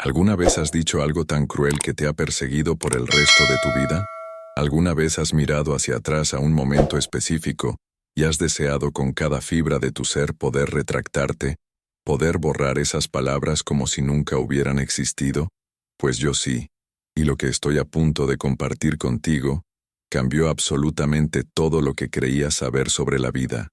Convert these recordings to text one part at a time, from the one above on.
¿Alguna vez has dicho algo tan cruel que te ha perseguido por el resto de tu vida? ¿Alguna vez has mirado hacia atrás a un momento específico y has deseado con cada fibra de tu ser poder retractarte, poder borrar esas palabras como si nunca hubieran existido? Pues yo sí, y lo que estoy a punto de compartir contigo cambió absolutamente todo lo que creía saber sobre la vida,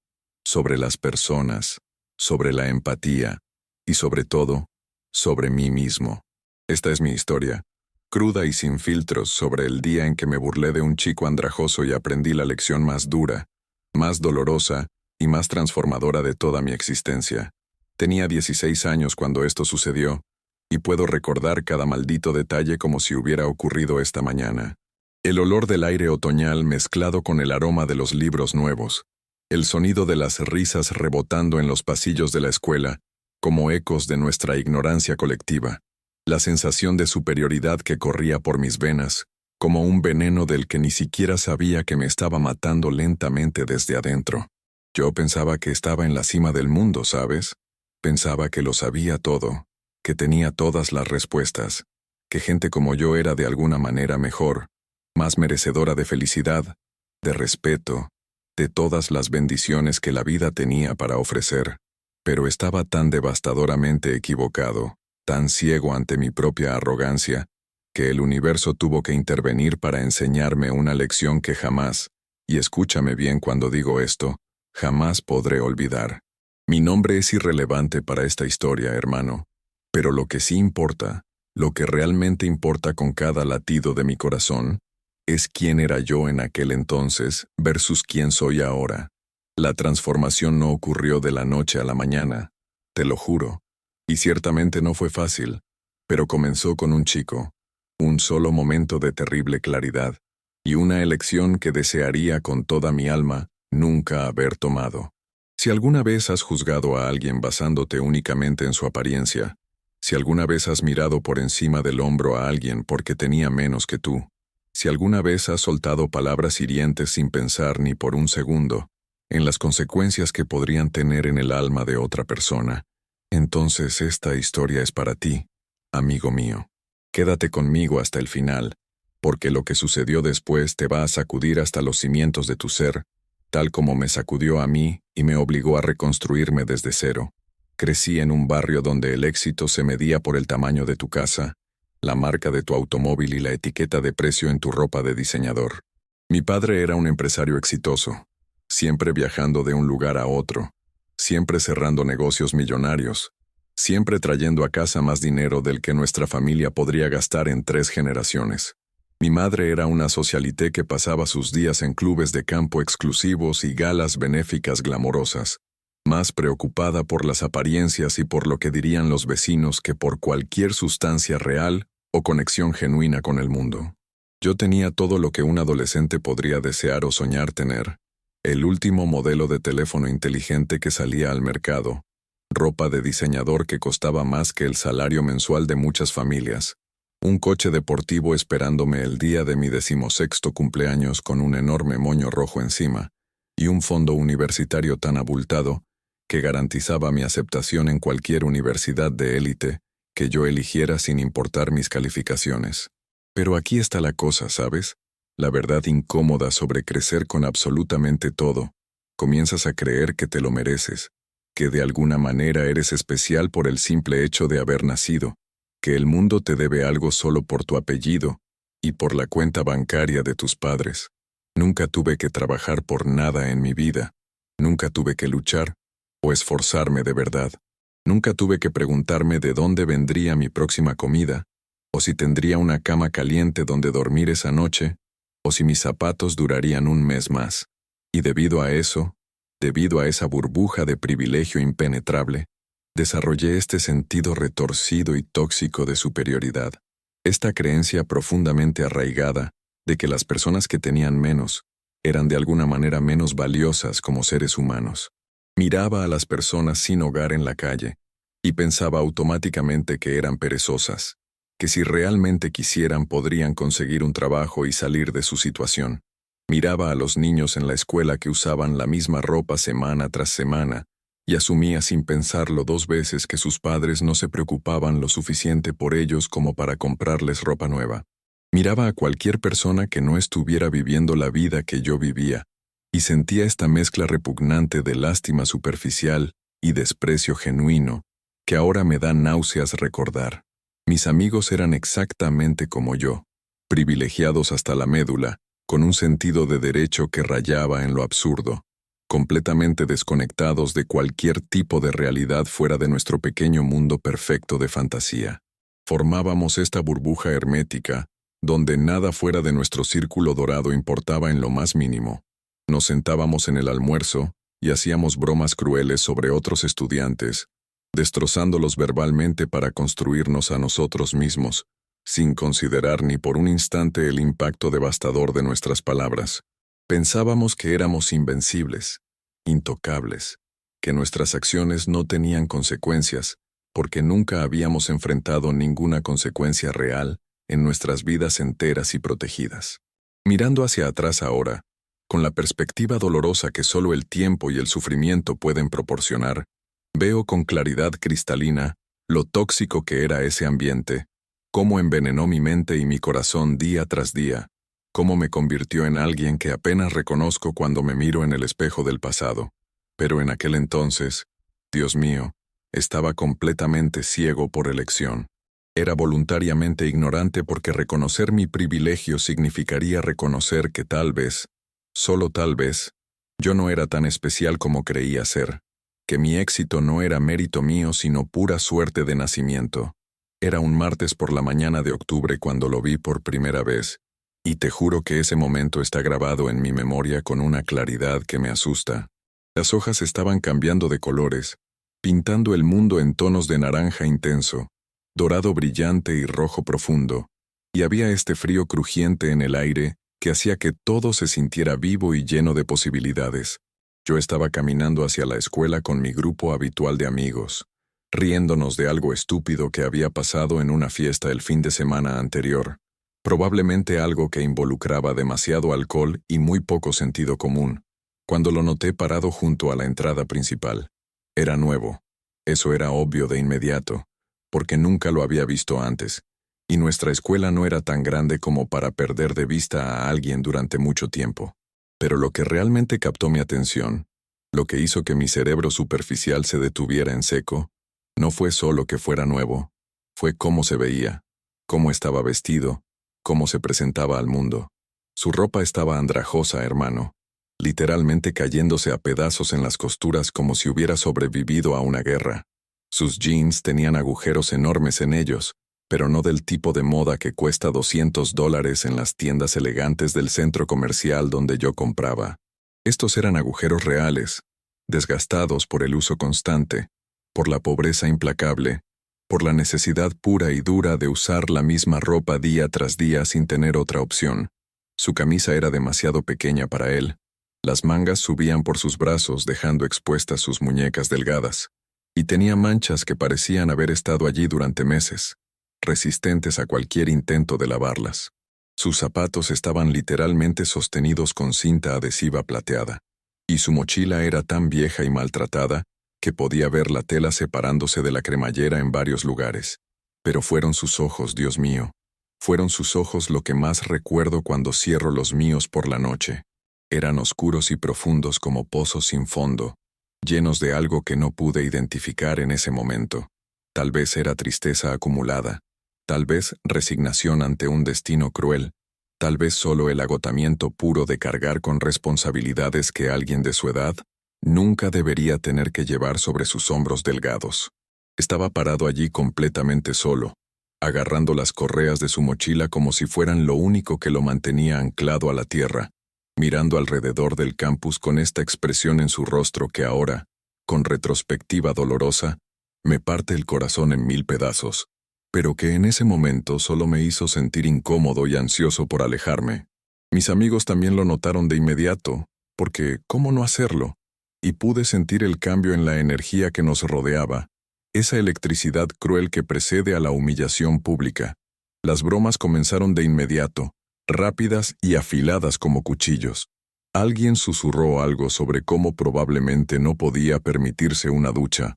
sobre las personas, sobre la empatía y sobre todo, sobre mí mismo. Esta es mi historia, cruda y sin filtros, sobre el día en que me burlé de un chico andrajoso y aprendí la lección más dura, más dolorosa y más transformadora de toda mi existencia. Tenía 16 años cuando esto sucedió, y puedo recordar cada maldito detalle como si hubiera ocurrido esta mañana. El olor del aire otoñal mezclado con el aroma de los libros nuevos, el sonido de las risas rebotando en los pasillos de la escuela, como ecos de nuestra ignorancia colectiva, la sensación de superioridad que corría por mis venas, como un veneno del que ni siquiera sabía que me estaba matando lentamente desde adentro. Yo pensaba que estaba en la cima del mundo, ¿sabes? Pensaba que lo sabía todo, que tenía todas las respuestas, que gente como yo era de alguna manera mejor, más merecedora de felicidad, de respeto, de todas las bendiciones que la vida tenía para ofrecer. Pero estaba tan devastadoramente equivocado, tan ciego ante mi propia arrogancia, que el universo tuvo que intervenir para enseñarme una lección que jamás, y escúchame bien cuando digo esto, jamás podré olvidar. Mi nombre es irrelevante para esta historia, hermano, pero lo que sí importa, lo que realmente importa con cada latido de mi corazón, es quién era yo en aquel entonces versus quién soy ahora. La transformación no ocurrió de la noche a la mañana, te lo juro, y ciertamente no fue fácil, pero comenzó con un chico, un solo momento de terrible claridad, y una elección que desearía con toda mi alma nunca haber tomado. Si alguna vez has juzgado a alguien basándote únicamente en su apariencia, si alguna vez has mirado por encima del hombro a alguien porque tenía menos que tú, si alguna vez has soltado palabras hirientes sin pensar ni por un segundo en las consecuencias que podrían tener en el alma de otra persona, entonces esta historia es para ti, amigo mío. Quédate conmigo hasta el final, porque lo que sucedió después te va a sacudir hasta los cimientos de tu ser, tal como me sacudió a mí y me obligó a reconstruirme desde cero. Crecí en un barrio donde el éxito se medía por el tamaño de tu casa, la marca de tu automóvil y la etiqueta de precio en tu ropa de diseñador. Mi padre era un empresario exitoso, siempre viajando de un lugar a otro, siempre cerrando negocios millonarios, siempre trayendo a casa más dinero del que nuestra familia podría gastar en 3 generaciones. Mi madre era una socialité que pasaba sus días en clubes de campo exclusivos y galas benéficas glamorosas, más preocupada por las apariencias y por lo que dirían los vecinos que por cualquier sustancia real o conexión genuina con el mundo. Yo tenía todo lo que un adolescente podría desear o soñar tener: el último modelo de teléfono inteligente que salía al mercado, ropa de diseñador que costaba más que el salario mensual de muchas familias, un coche deportivo esperándome el día de mi 16º cumpleaños con un enorme moño rojo encima, y un fondo universitario tan abultado que garantizaba mi aceptación en cualquier universidad de élite que yo eligiera sin importar mis calificaciones. Pero aquí está la cosa, ¿sabes? La verdad incómoda sobre crecer con absolutamente todo. Comienzas a creer que te lo mereces, que de alguna manera eres especial por el simple hecho de haber nacido, que el mundo te debe algo solo por tu apellido y por la cuenta bancaria de tus padres. Nunca tuve que trabajar por nada en mi vida. Nunca tuve que luchar o esforzarme de verdad. Nunca tuve que preguntarme de dónde vendría mi próxima comida, o si tendría una cama caliente donde dormir esa noche, o si mis zapatos durarían un mes más. Y debido a eso, debido a esa burbuja de privilegio impenetrable, desarrollé este sentido retorcido y tóxico de superioridad, esta creencia profundamente arraigada de que las personas que tenían menos eran de alguna manera menos valiosas como seres humanos. Miraba a las personas sin hogar en la calle y pensaba automáticamente que eran perezosas, que si realmente quisieran podrían conseguir un trabajo y salir de su situación. Miraba a los niños en la escuela que usaban la misma ropa semana tras semana y asumía sin pensarlo 2 veces que sus padres no se preocupaban lo suficiente por ellos como para comprarles ropa nueva. Miraba a cualquier persona que no estuviera viviendo la vida que yo vivía, y sentía esta mezcla repugnante de lástima superficial y desprecio genuino, que ahora me da náuseas recordar. Mis amigos eran exactamente como yo, privilegiados hasta la médula, con un sentido de derecho que rayaba en lo absurdo, completamente desconectados de cualquier tipo de realidad fuera de nuestro pequeño mundo perfecto de fantasía. Formábamos esta burbuja hermética, donde nada fuera de nuestro círculo dorado importaba en lo más mínimo. Nos sentábamos en el almuerzo y hacíamos bromas crueles sobre otros estudiantes, destrozándolos verbalmente para construirnos a nosotros mismos, sin considerar ni por un instante el impacto devastador de nuestras palabras. Pensábamos que éramos invencibles, intocables, que nuestras acciones no tenían consecuencias, porque nunca habíamos enfrentado ninguna consecuencia real en nuestras vidas enteras y protegidas. Mirando hacia atrás ahora, con la perspectiva dolorosa que solo el tiempo y el sufrimiento pueden proporcionar, veo con claridad cristalina lo tóxico que era ese ambiente, cómo envenenó mi mente y mi corazón día tras día, cómo me convirtió en alguien que apenas reconozco cuando me miro en el espejo del pasado. Pero en aquel entonces, Dios mío, estaba completamente ciego por elección. Era voluntariamente ignorante porque reconocer mi privilegio significaría reconocer que tal vez, solo tal vez, yo no era tan especial como creía ser, que mi éxito no era mérito mío sino pura suerte de nacimiento. Era un martes por la mañana de octubre cuando lo vi por primera vez, y te juro que ese momento está grabado en mi memoria con una claridad que me asusta. Las hojas estaban cambiando de colores, pintando el mundo en tonos de naranja intenso, dorado brillante y rojo profundo, y había este frío crujiente en el aire que hacía que todo se sintiera vivo y lleno de posibilidades. Yo estaba caminando hacia la escuela con mi grupo habitual de amigos, riéndonos de algo estúpido que había pasado en una fiesta el fin de semana anterior, probablemente algo que involucraba demasiado alcohol y muy poco sentido común, cuando lo noté parado junto a la entrada principal. Era nuevo. Eso era obvio de inmediato, porque nunca lo había visto antes, y nuestra escuela no era tan grande como para perder de vista a alguien durante mucho tiempo. Pero lo que realmente captó mi atención, lo que hizo que mi cerebro superficial se detuviera en seco, no fue solo que fuera nuevo, fue cómo se veía, cómo estaba vestido, cómo se presentaba al mundo. Su ropa estaba andrajosa, hermano, literalmente cayéndose a pedazos en las costuras como si hubiera sobrevivido a una guerra. Sus jeans tenían agujeros enormes en ellos, pero no del tipo de moda que cuesta $200 en las tiendas elegantes del centro comercial donde yo compraba. Estos eran agujeros reales, desgastados por el uso constante, por la pobreza implacable, por la necesidad pura y dura de usar la misma ropa día tras día sin tener otra opción. Su camisa era demasiado pequeña para él. Las mangas subían por sus brazos dejando expuestas sus muñecas delgadas, y tenía manchas que parecían haber estado allí durante meses, resistentes a cualquier intento de lavarlas. Sus zapatos estaban literalmente sostenidos con cinta adhesiva plateada, y su mochila era tan vieja y maltratada que podía ver la tela separándose de la cremallera en varios lugares. Pero fueron sus ojos, Dios mío. Fueron sus ojos lo que más recuerdo cuando cierro los míos por la noche. Eran oscuros y profundos como pozos sin fondo, llenos de algo que no pude identificar en ese momento. Tal vez era tristeza acumulada, tal vez resignación ante un destino cruel, tal vez solo el agotamiento puro de cargar con responsabilidades que alguien de su edad nunca debería tener que llevar sobre sus hombros delgados. Estaba parado allí completamente solo, agarrando las correas de su mochila como si fueran lo único que lo mantenía anclado a la tierra, mirando alrededor del campus con esta expresión en su rostro que ahora, con retrospectiva dolorosa, me parte el corazón en 1000 pedazos, pero que en ese momento solo me hizo sentir incómodo y ansioso por alejarme. Mis amigos también lo notaron de inmediato, porque ¿cómo no hacerlo? Y pude sentir el cambio en la energía que nos rodeaba, esa electricidad cruel que precede a la humillación pública. Las bromas comenzaron de inmediato, rápidas y afiladas como cuchillos. Alguien susurró algo sobre cómo probablemente no podía permitirse una ducha.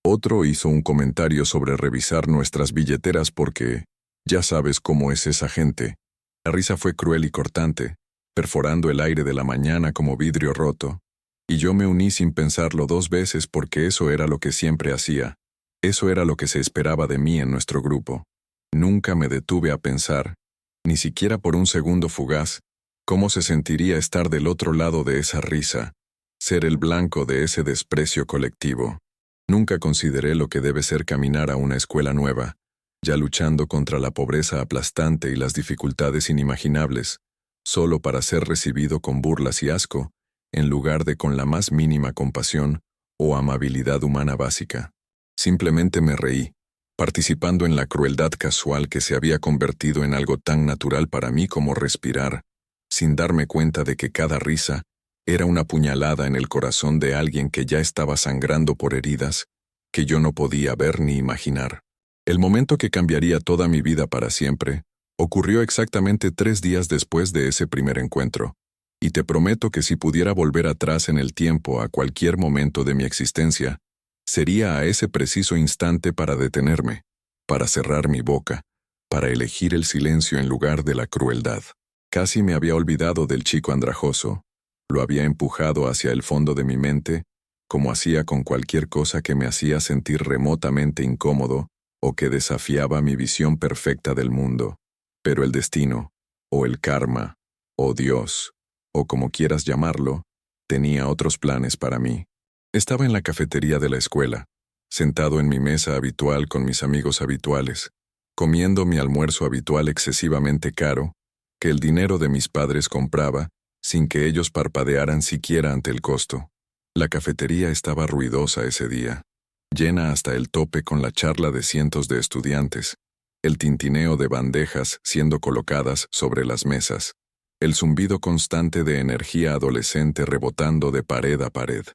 Otro hizo un comentario sobre revisar nuestras billeteras porque, ya sabes cómo es esa gente. La risa fue cruel y cortante, perforando el aire de la mañana como vidrio roto. Y yo me uní sin pensarlo 2 veces porque eso era lo que siempre hacía. Eso era lo que se esperaba de mí en nuestro grupo. Nunca me detuve a pensar, ni siquiera por un segundo fugaz, cómo se sentiría estar del otro lado de esa risa, ser el blanco de ese desprecio colectivo. Nunca consideré lo que debe ser caminar a una escuela nueva, ya luchando contra la pobreza aplastante y las dificultades inimaginables, solo para ser recibido con burlas y asco, en lugar de con la más mínima compasión o amabilidad humana básica. Simplemente me reí, participando en la crueldad casual que se había convertido en algo tan natural para mí como respirar, sin darme cuenta de que cada risa era una puñalada en el corazón de alguien que ya estaba sangrando por heridas que yo no podía ver ni imaginar. El momento que cambiaría toda mi vida para siempre ocurrió exactamente 3 días después de ese primer encuentro, y te prometo que si pudiera volver atrás en el tiempo a cualquier momento de mi existencia, sería a ese preciso instante para detenerme, para cerrar mi boca, para elegir el silencio en lugar de la crueldad. Casi me había olvidado del chico andrajoso. Lo había empujado hacia el fondo de mi mente, como hacía con cualquier cosa que me hacía sentir remotamente incómodo o que desafiaba mi visión perfecta del mundo. Pero el destino, o el karma, o Dios, o como quieras llamarlo, tenía otros planes para mí. Estaba en la cafetería de la escuela, sentado en mi mesa habitual con mis amigos habituales, comiendo mi almuerzo habitual excesivamente caro, que el dinero de mis padres compraba, sin que ellos parpadearan siquiera ante el costo. La cafetería estaba ruidosa ese día, llena hasta el tope con la charla de cientos de estudiantes, el tintineo de bandejas siendo colocadas sobre las mesas, el zumbido constante de energía adolescente rebotando de pared a pared.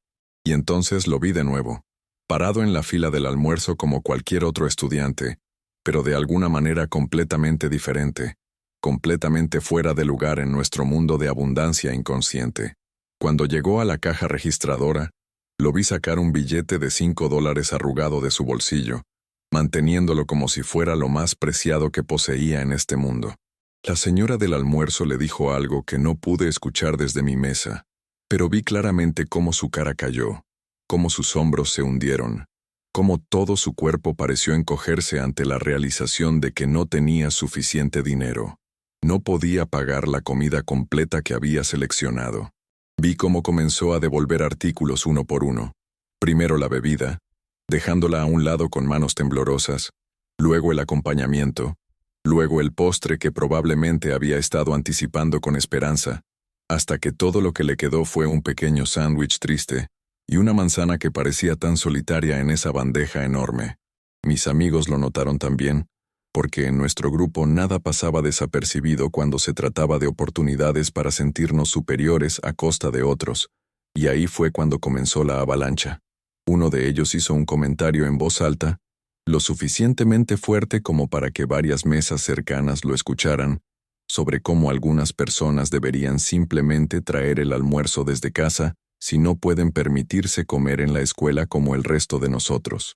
Y entonces lo vi de nuevo, parado en la fila del almuerzo como cualquier otro estudiante, pero de alguna manera completamente diferente, completamente fuera de lugar en nuestro mundo de abundancia inconsciente. Cuando llegó a la caja registradora, lo vi sacar un billete de $5 arrugado de su bolsillo, manteniéndolo como si fuera lo más preciado que poseía en este mundo. La señora del almuerzo le dijo algo que no pude escuchar desde mi mesa, pero vi claramente cómo su cara cayó, cómo sus hombros se hundieron, cómo todo su cuerpo pareció encogerse ante la realización de que no tenía suficiente dinero. No podía pagar la comida completa que había seleccionado. Vi cómo comenzó a devolver artículos uno por uno. Primero la bebida, dejándola a un lado con manos temblorosas, luego el acompañamiento, luego el postre que probablemente había estado anticipando con esperanza, hasta que todo lo que le quedó fue un pequeño sándwich triste y una manzana que parecía tan solitaria en esa bandeja enorme. Mis amigos lo notaron también, porque en nuestro grupo nada pasaba desapercibido cuando se trataba de oportunidades para sentirnos superiores a costa de otros, y ahí fue cuando comenzó la avalancha. Uno de ellos hizo un comentario en voz alta, lo suficientemente fuerte como para que varias mesas cercanas lo escucharan, sobre cómo algunas personas deberían simplemente traer el almuerzo desde casa si no pueden permitirse comer en la escuela como el resto de nosotros.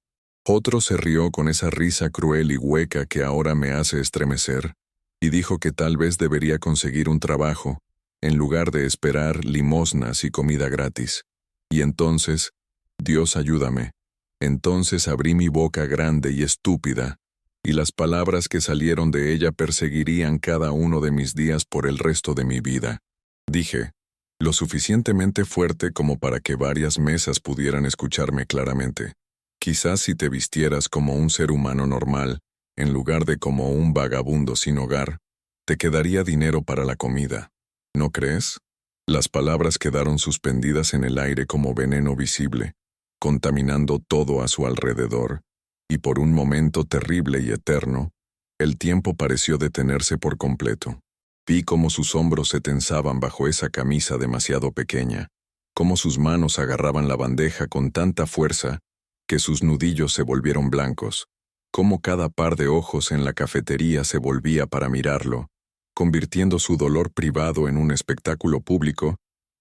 Otro se rió con esa risa cruel y hueca que ahora me hace estremecer, y dijo que tal vez debería conseguir un trabajo, en lugar de esperar limosnas y comida gratis. Y entonces, Dios ayúdame, entonces abrí mi boca grande y estúpida, y las palabras que salieron de ella perseguirían cada uno de mis días por el resto de mi vida. Dije, lo suficientemente fuerte como para que varias mesas pudieran escucharme claramente. Quizás si te vistieras como un ser humano normal, en lugar de como un vagabundo sin hogar, te quedaría dinero para la comida. ¿No crees? Las palabras quedaron suspendidas en el aire como veneno visible, contaminando todo a su alrededor, y por un momento terrible y eterno, el tiempo pareció detenerse por completo. Vi cómo sus hombros se tensaban bajo esa camisa demasiado pequeña, cómo sus manos agarraban la bandeja con tanta fuerza que sus nudillos se volvieron blancos, cómo cada par de ojos en la cafetería se volvía para mirarlo, convirtiendo su dolor privado en un espectáculo público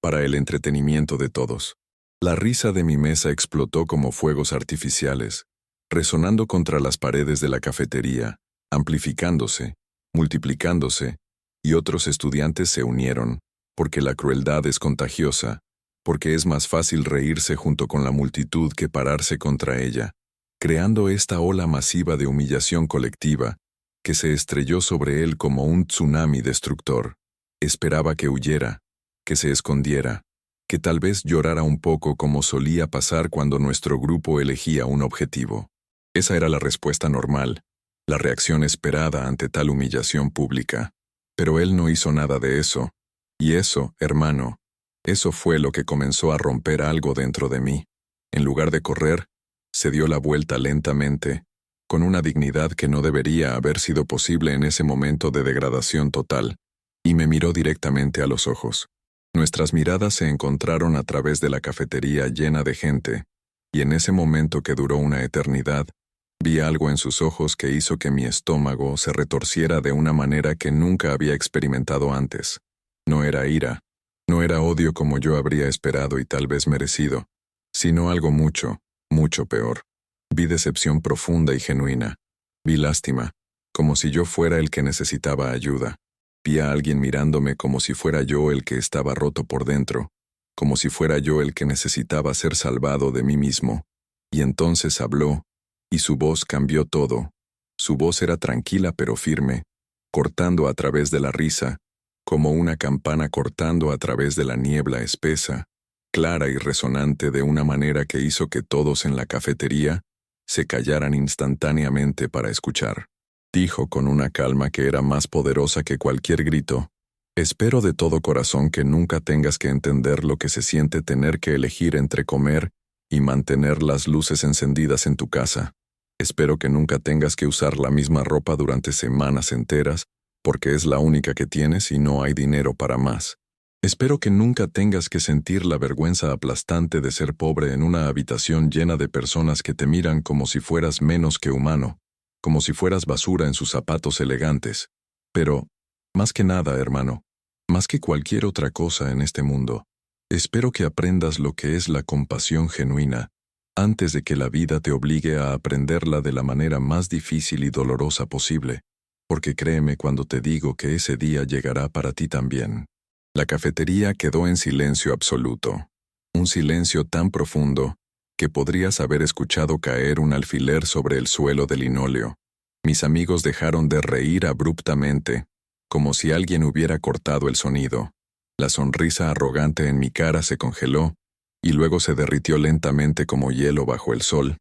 para el entretenimiento de todos. La risa de mi mesa explotó como fuegos artificiales, resonando contra las paredes de la cafetería, amplificándose, multiplicándose, y otros estudiantes se unieron, porque la crueldad es contagiosa, porque es más fácil reírse junto con la multitud que pararse contra ella, creando esta ola masiva de humillación colectiva, que se estrelló sobre él como un tsunami destructor. Esperaba que huyera, que se escondiera, que tal vez llorara un poco como solía pasar cuando nuestro grupo elegía un objetivo. Esa era la respuesta normal, la reacción esperada ante tal humillación pública. Pero él no hizo nada de eso. Y eso, hermano, eso fue lo que comenzó a romper algo dentro de mí. En lugar de correr, se dio la vuelta lentamente, con una dignidad que no debería haber sido posible en ese momento de degradación total, y me miró directamente a los ojos. Nuestras miradas se encontraron a través de la cafetería llena de gente, y en ese momento que duró una eternidad, vi algo en sus ojos que hizo que mi estómago se retorciera de una manera que nunca había experimentado antes. No era ira, no era odio como yo habría esperado y tal vez merecido, sino algo mucho, mucho peor. Vi decepción profunda y genuina. Vi lástima, como si yo fuera el que necesitaba ayuda. Vi a alguien mirándome como si fuera yo el que estaba roto por dentro, como si fuera yo el que necesitaba ser salvado de mí mismo. Y entonces habló, y su voz cambió todo. Su voz era tranquila pero firme, cortando a través de la risa, como una campana cortando a través de la niebla espesa, clara y resonante de una manera que hizo que todos en la cafetería se callaran instantáneamente para escuchar. Dijo con una calma que era más poderosa que cualquier grito: «Espero de todo corazón que nunca tengas que entender lo que se siente tener que elegir entre comer y mantener las luces encendidas en tu casa. Espero que nunca tengas que usar la misma ropa durante semanas enteras, porque es la única que tienes y no hay dinero para más. Espero que nunca tengas que sentir la vergüenza aplastante de ser pobre en una habitación llena de personas que te miran como si fueras menos que humano, como si fueras basura en sus zapatos elegantes. Pero, más que nada, hermano, más que cualquier otra cosa en este mundo, espero que aprendas lo que es la compasión genuina, antes de que la vida te obligue a aprenderla de la manera más difícil y dolorosa posible, porque créeme cuando te digo que ese día llegará para ti también». La cafetería quedó en silencio absoluto, un silencio tan profundo que podrías haber escuchado caer un alfiler sobre el suelo de linóleo. Mis amigos dejaron de reír abruptamente, como si alguien hubiera cortado el sonido. La sonrisa arrogante en mi cara se congeló, y luego se derritió lentamente como hielo bajo el sol,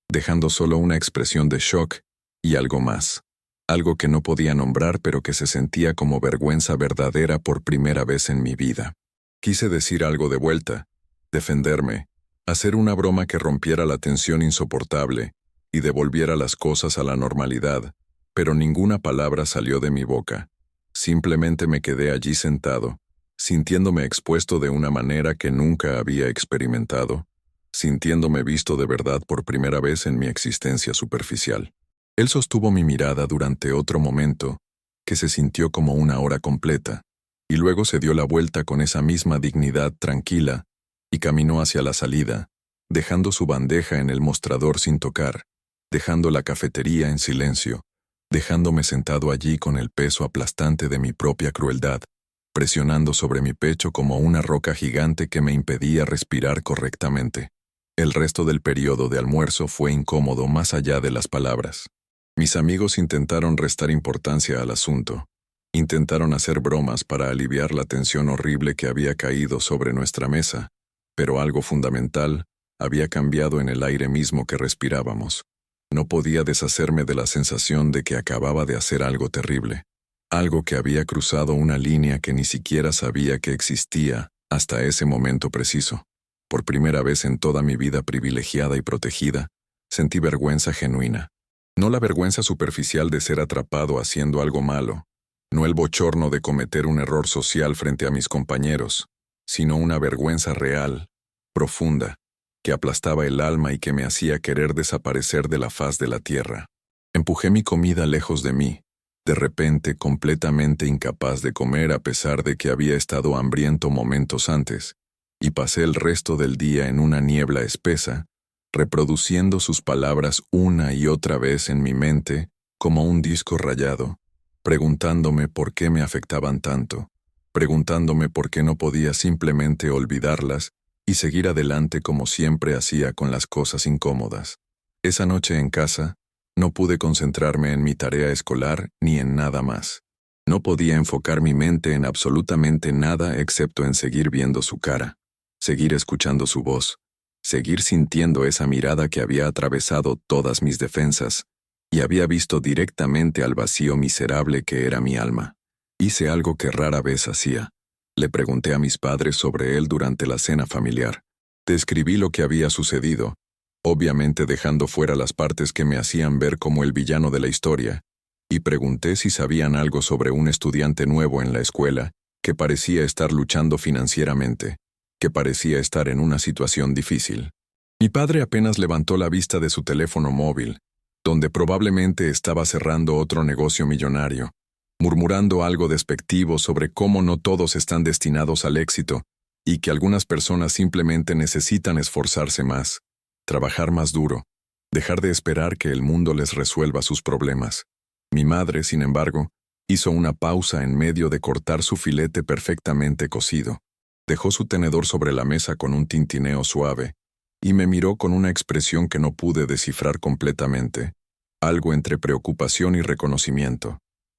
dejando solo una expresión de shock y algo más. Algo que no podía nombrar pero que se sentía como vergüenza verdadera por primera vez en mi vida. Quise decir algo de vuelta, defenderme, hacer una broma que rompiera la tensión insoportable y devolviera las cosas a la normalidad, pero ninguna palabra salió de mi boca. Simplemente me quedé allí sentado, sintiéndome expuesto de una manera que nunca había experimentado, sintiéndome visto de verdad por primera vez en mi existencia superficial. Él sostuvo mi mirada durante otro momento, que se sintió como una hora completa, y luego se dio la vuelta con esa misma dignidad tranquila y caminó hacia la salida, dejando su bandeja en el mostrador sin tocar, dejando la cafetería en silencio, dejándome sentado allí con el peso aplastante de mi propia crueldad, presionando sobre mi pecho como una roca gigante que me impedía respirar correctamente. El resto del periodo de almuerzo fue incómodo más allá de las palabras. Mis amigos intentaron restar importancia al asunto. Intentaron hacer bromas para aliviar la tensión horrible que había caído sobre nuestra mesa, pero algo fundamental había cambiado en el aire mismo que respirábamos. No podía deshacerme de la sensación de que acababa de hacer algo terrible, algo que había cruzado una línea que ni siquiera sabía que existía hasta ese momento preciso. Por primera vez en toda mi vida privilegiada y protegida, sentí vergüenza genuina. No la vergüenza superficial de ser atrapado haciendo algo malo, no el bochorno de cometer un error social frente a mis compañeros, sino una vergüenza real, profunda, que aplastaba el alma y que me hacía querer desaparecer de la faz de la tierra. Empujé mi comida lejos de mí, de repente completamente incapaz de comer a pesar de que había estado hambriento momentos antes, y pasé el resto del día en una niebla espesa, reproduciendo sus palabras una y otra vez en mi mente como un disco rayado, preguntándome por qué me afectaban tanto, preguntándome por qué no podía simplemente olvidarlas y seguir adelante como siempre hacía con las cosas incómodas. Esa noche en casa, no pude concentrarme en mi tarea escolar ni en nada más. No podía enfocar mi mente en absolutamente nada excepto en seguir viendo su cara, seguir escuchando su voz, seguir sintiendo esa mirada que había atravesado todas mis defensas y había visto directamente al vacío miserable que era mi alma. Hice algo que rara vez hacía. Le pregunté a mis padres sobre él durante la cena familiar. Describí lo que había sucedido, obviamente dejando fuera las partes que me hacían ver como el villano de la historia, y pregunté si sabían algo sobre un estudiante nuevo en la escuela que parecía estar luchando financieramente, que parecía estar en una situación difícil. Mi padre apenas levantó la vista de su teléfono móvil, donde probablemente estaba cerrando otro negocio millonario, murmurando algo despectivo sobre cómo no todos están destinados al éxito y que algunas personas simplemente necesitan esforzarse más, trabajar más duro, dejar de esperar que el mundo les resuelva sus problemas. Mi madre, sin embargo, hizo una pausa en medio de cortar su filete perfectamente cocido. Dejó su tenedor sobre la mesa con un tintineo suave y me miró con una expresión que no pude descifrar completamente, algo entre preocupación y reconocimiento.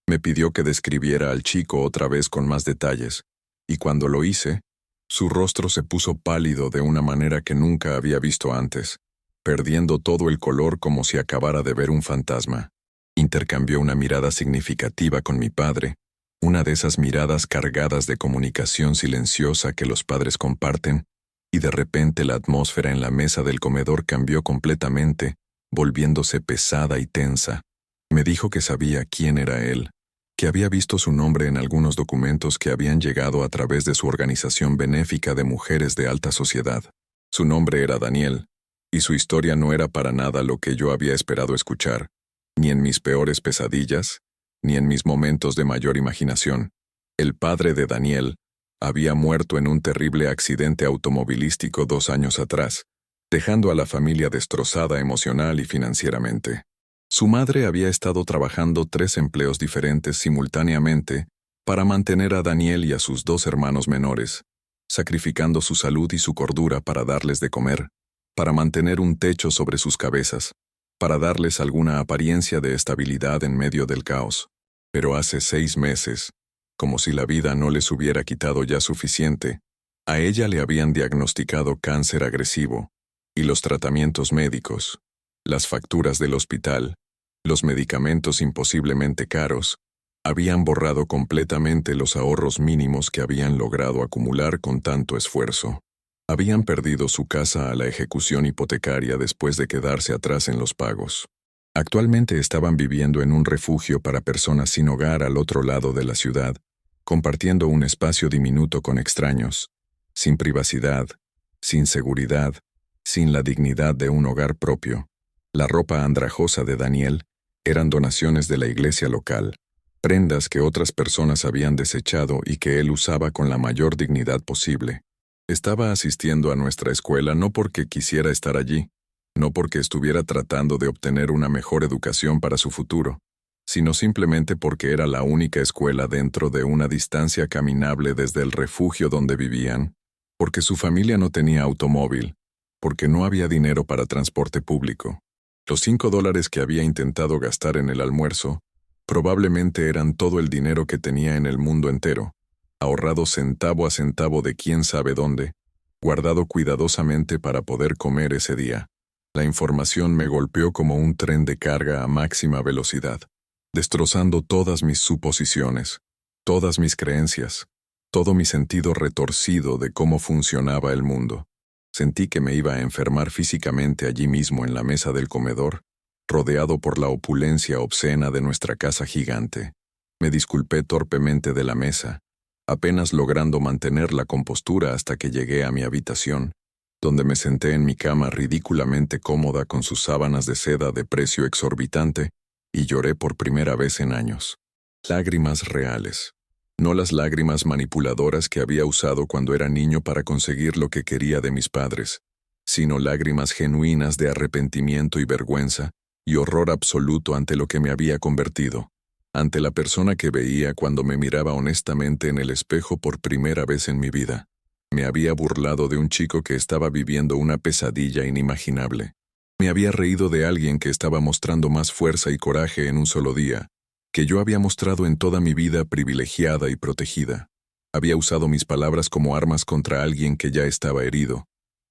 Me pidió que describiera al chico otra vez con más detalles, y cuando lo hice, su rostro se puso pálido de una manera que nunca había visto antes, perdiendo todo el color como si acabara de ver un fantasma. Intercambió una mirada significativa con mi padre, una de esas miradas cargadas de comunicación silenciosa que los padres comparten, y de repente la atmósfera en la mesa del comedor cambió completamente, volviéndose pesada y tensa. Me dijo que sabía quién era él, que había visto su nombre en algunos documentos que habían llegado a través de su organización benéfica de mujeres de alta sociedad. Su nombre era Daniel, y su historia no era para nada lo que yo había esperado escuchar, ni en mis peores pesadillas, ni en mis momentos de mayor imaginación. El padre de Daniel había muerto en un terrible accidente automovilístico 2 años atrás, dejando a la familia destrozada emocional y financieramente. Su madre había estado trabajando 3 empleos diferentes simultáneamente para mantener a Daniel y a sus 2 hermanos menores, sacrificando su salud y su cordura para darles de comer, para mantener un techo sobre sus cabezas, para darles alguna apariencia de estabilidad en medio del caos. Pero hace 6 meses, como si la vida no les hubiera quitado ya suficiente, a ella le habían diagnosticado cáncer agresivo, y los tratamientos médicos, las facturas del hospital, los medicamentos imposiblemente caros, habían borrado completamente los ahorros mínimos que habían logrado acumular con tanto esfuerzo. Habían perdido su casa a la ejecución hipotecaria después de quedarse atrás en los pagos. Actualmente estaban viviendo en un refugio para personas sin hogar al otro lado de la ciudad, compartiendo un espacio diminuto con extraños, sin privacidad, sin seguridad, sin la dignidad de un hogar propio. La ropa andrajosa de Daniel eran donaciones de la iglesia local, prendas que otras personas habían desechado y que él usaba con la mayor dignidad posible. Estaba asistiendo a nuestra escuela no porque quisiera estar allí, no porque estuviera tratando de obtener una mejor educación para su futuro, sino simplemente porque era la única escuela dentro de una distancia caminable desde el refugio donde vivían, porque su familia no tenía automóvil, porque no había dinero para transporte público. Los $5 que había intentado gastar en el almuerzo probablemente eran todo el dinero que tenía en el mundo entero, ahorrado centavo a centavo de quién sabe dónde, guardado cuidadosamente para poder comer ese día. La información me golpeó como un tren de carga a máxima velocidad, destrozando todas mis suposiciones, todas mis creencias, todo mi sentido retorcido de cómo funcionaba el mundo. Sentí que me iba a enfermar físicamente allí mismo en la mesa del comedor, rodeado por la opulencia obscena de nuestra casa gigante. Me disculpé torpemente de la mesa, apenas logrando mantener la compostura hasta que llegué a mi habitación, donde me senté en mi cama ridículamente cómoda con sus sábanas de seda de precio exorbitante, y lloré por primera vez en años. Lágrimas reales. No las lágrimas manipuladoras que había usado cuando era niño para conseguir lo que quería de mis padres, sino lágrimas genuinas de arrepentimiento y vergüenza, y horror absoluto ante lo que me había convertido, ante la persona que veía cuando me miraba honestamente en el espejo por primera vez en mi vida. Me había burlado de un chico que estaba viviendo una pesadilla inimaginable. Me había reído de alguien que estaba mostrando más fuerza y coraje en un solo día, que yo había mostrado en toda mi vida privilegiada y protegida. Había usado mis palabras como armas contra alguien que ya estaba herido,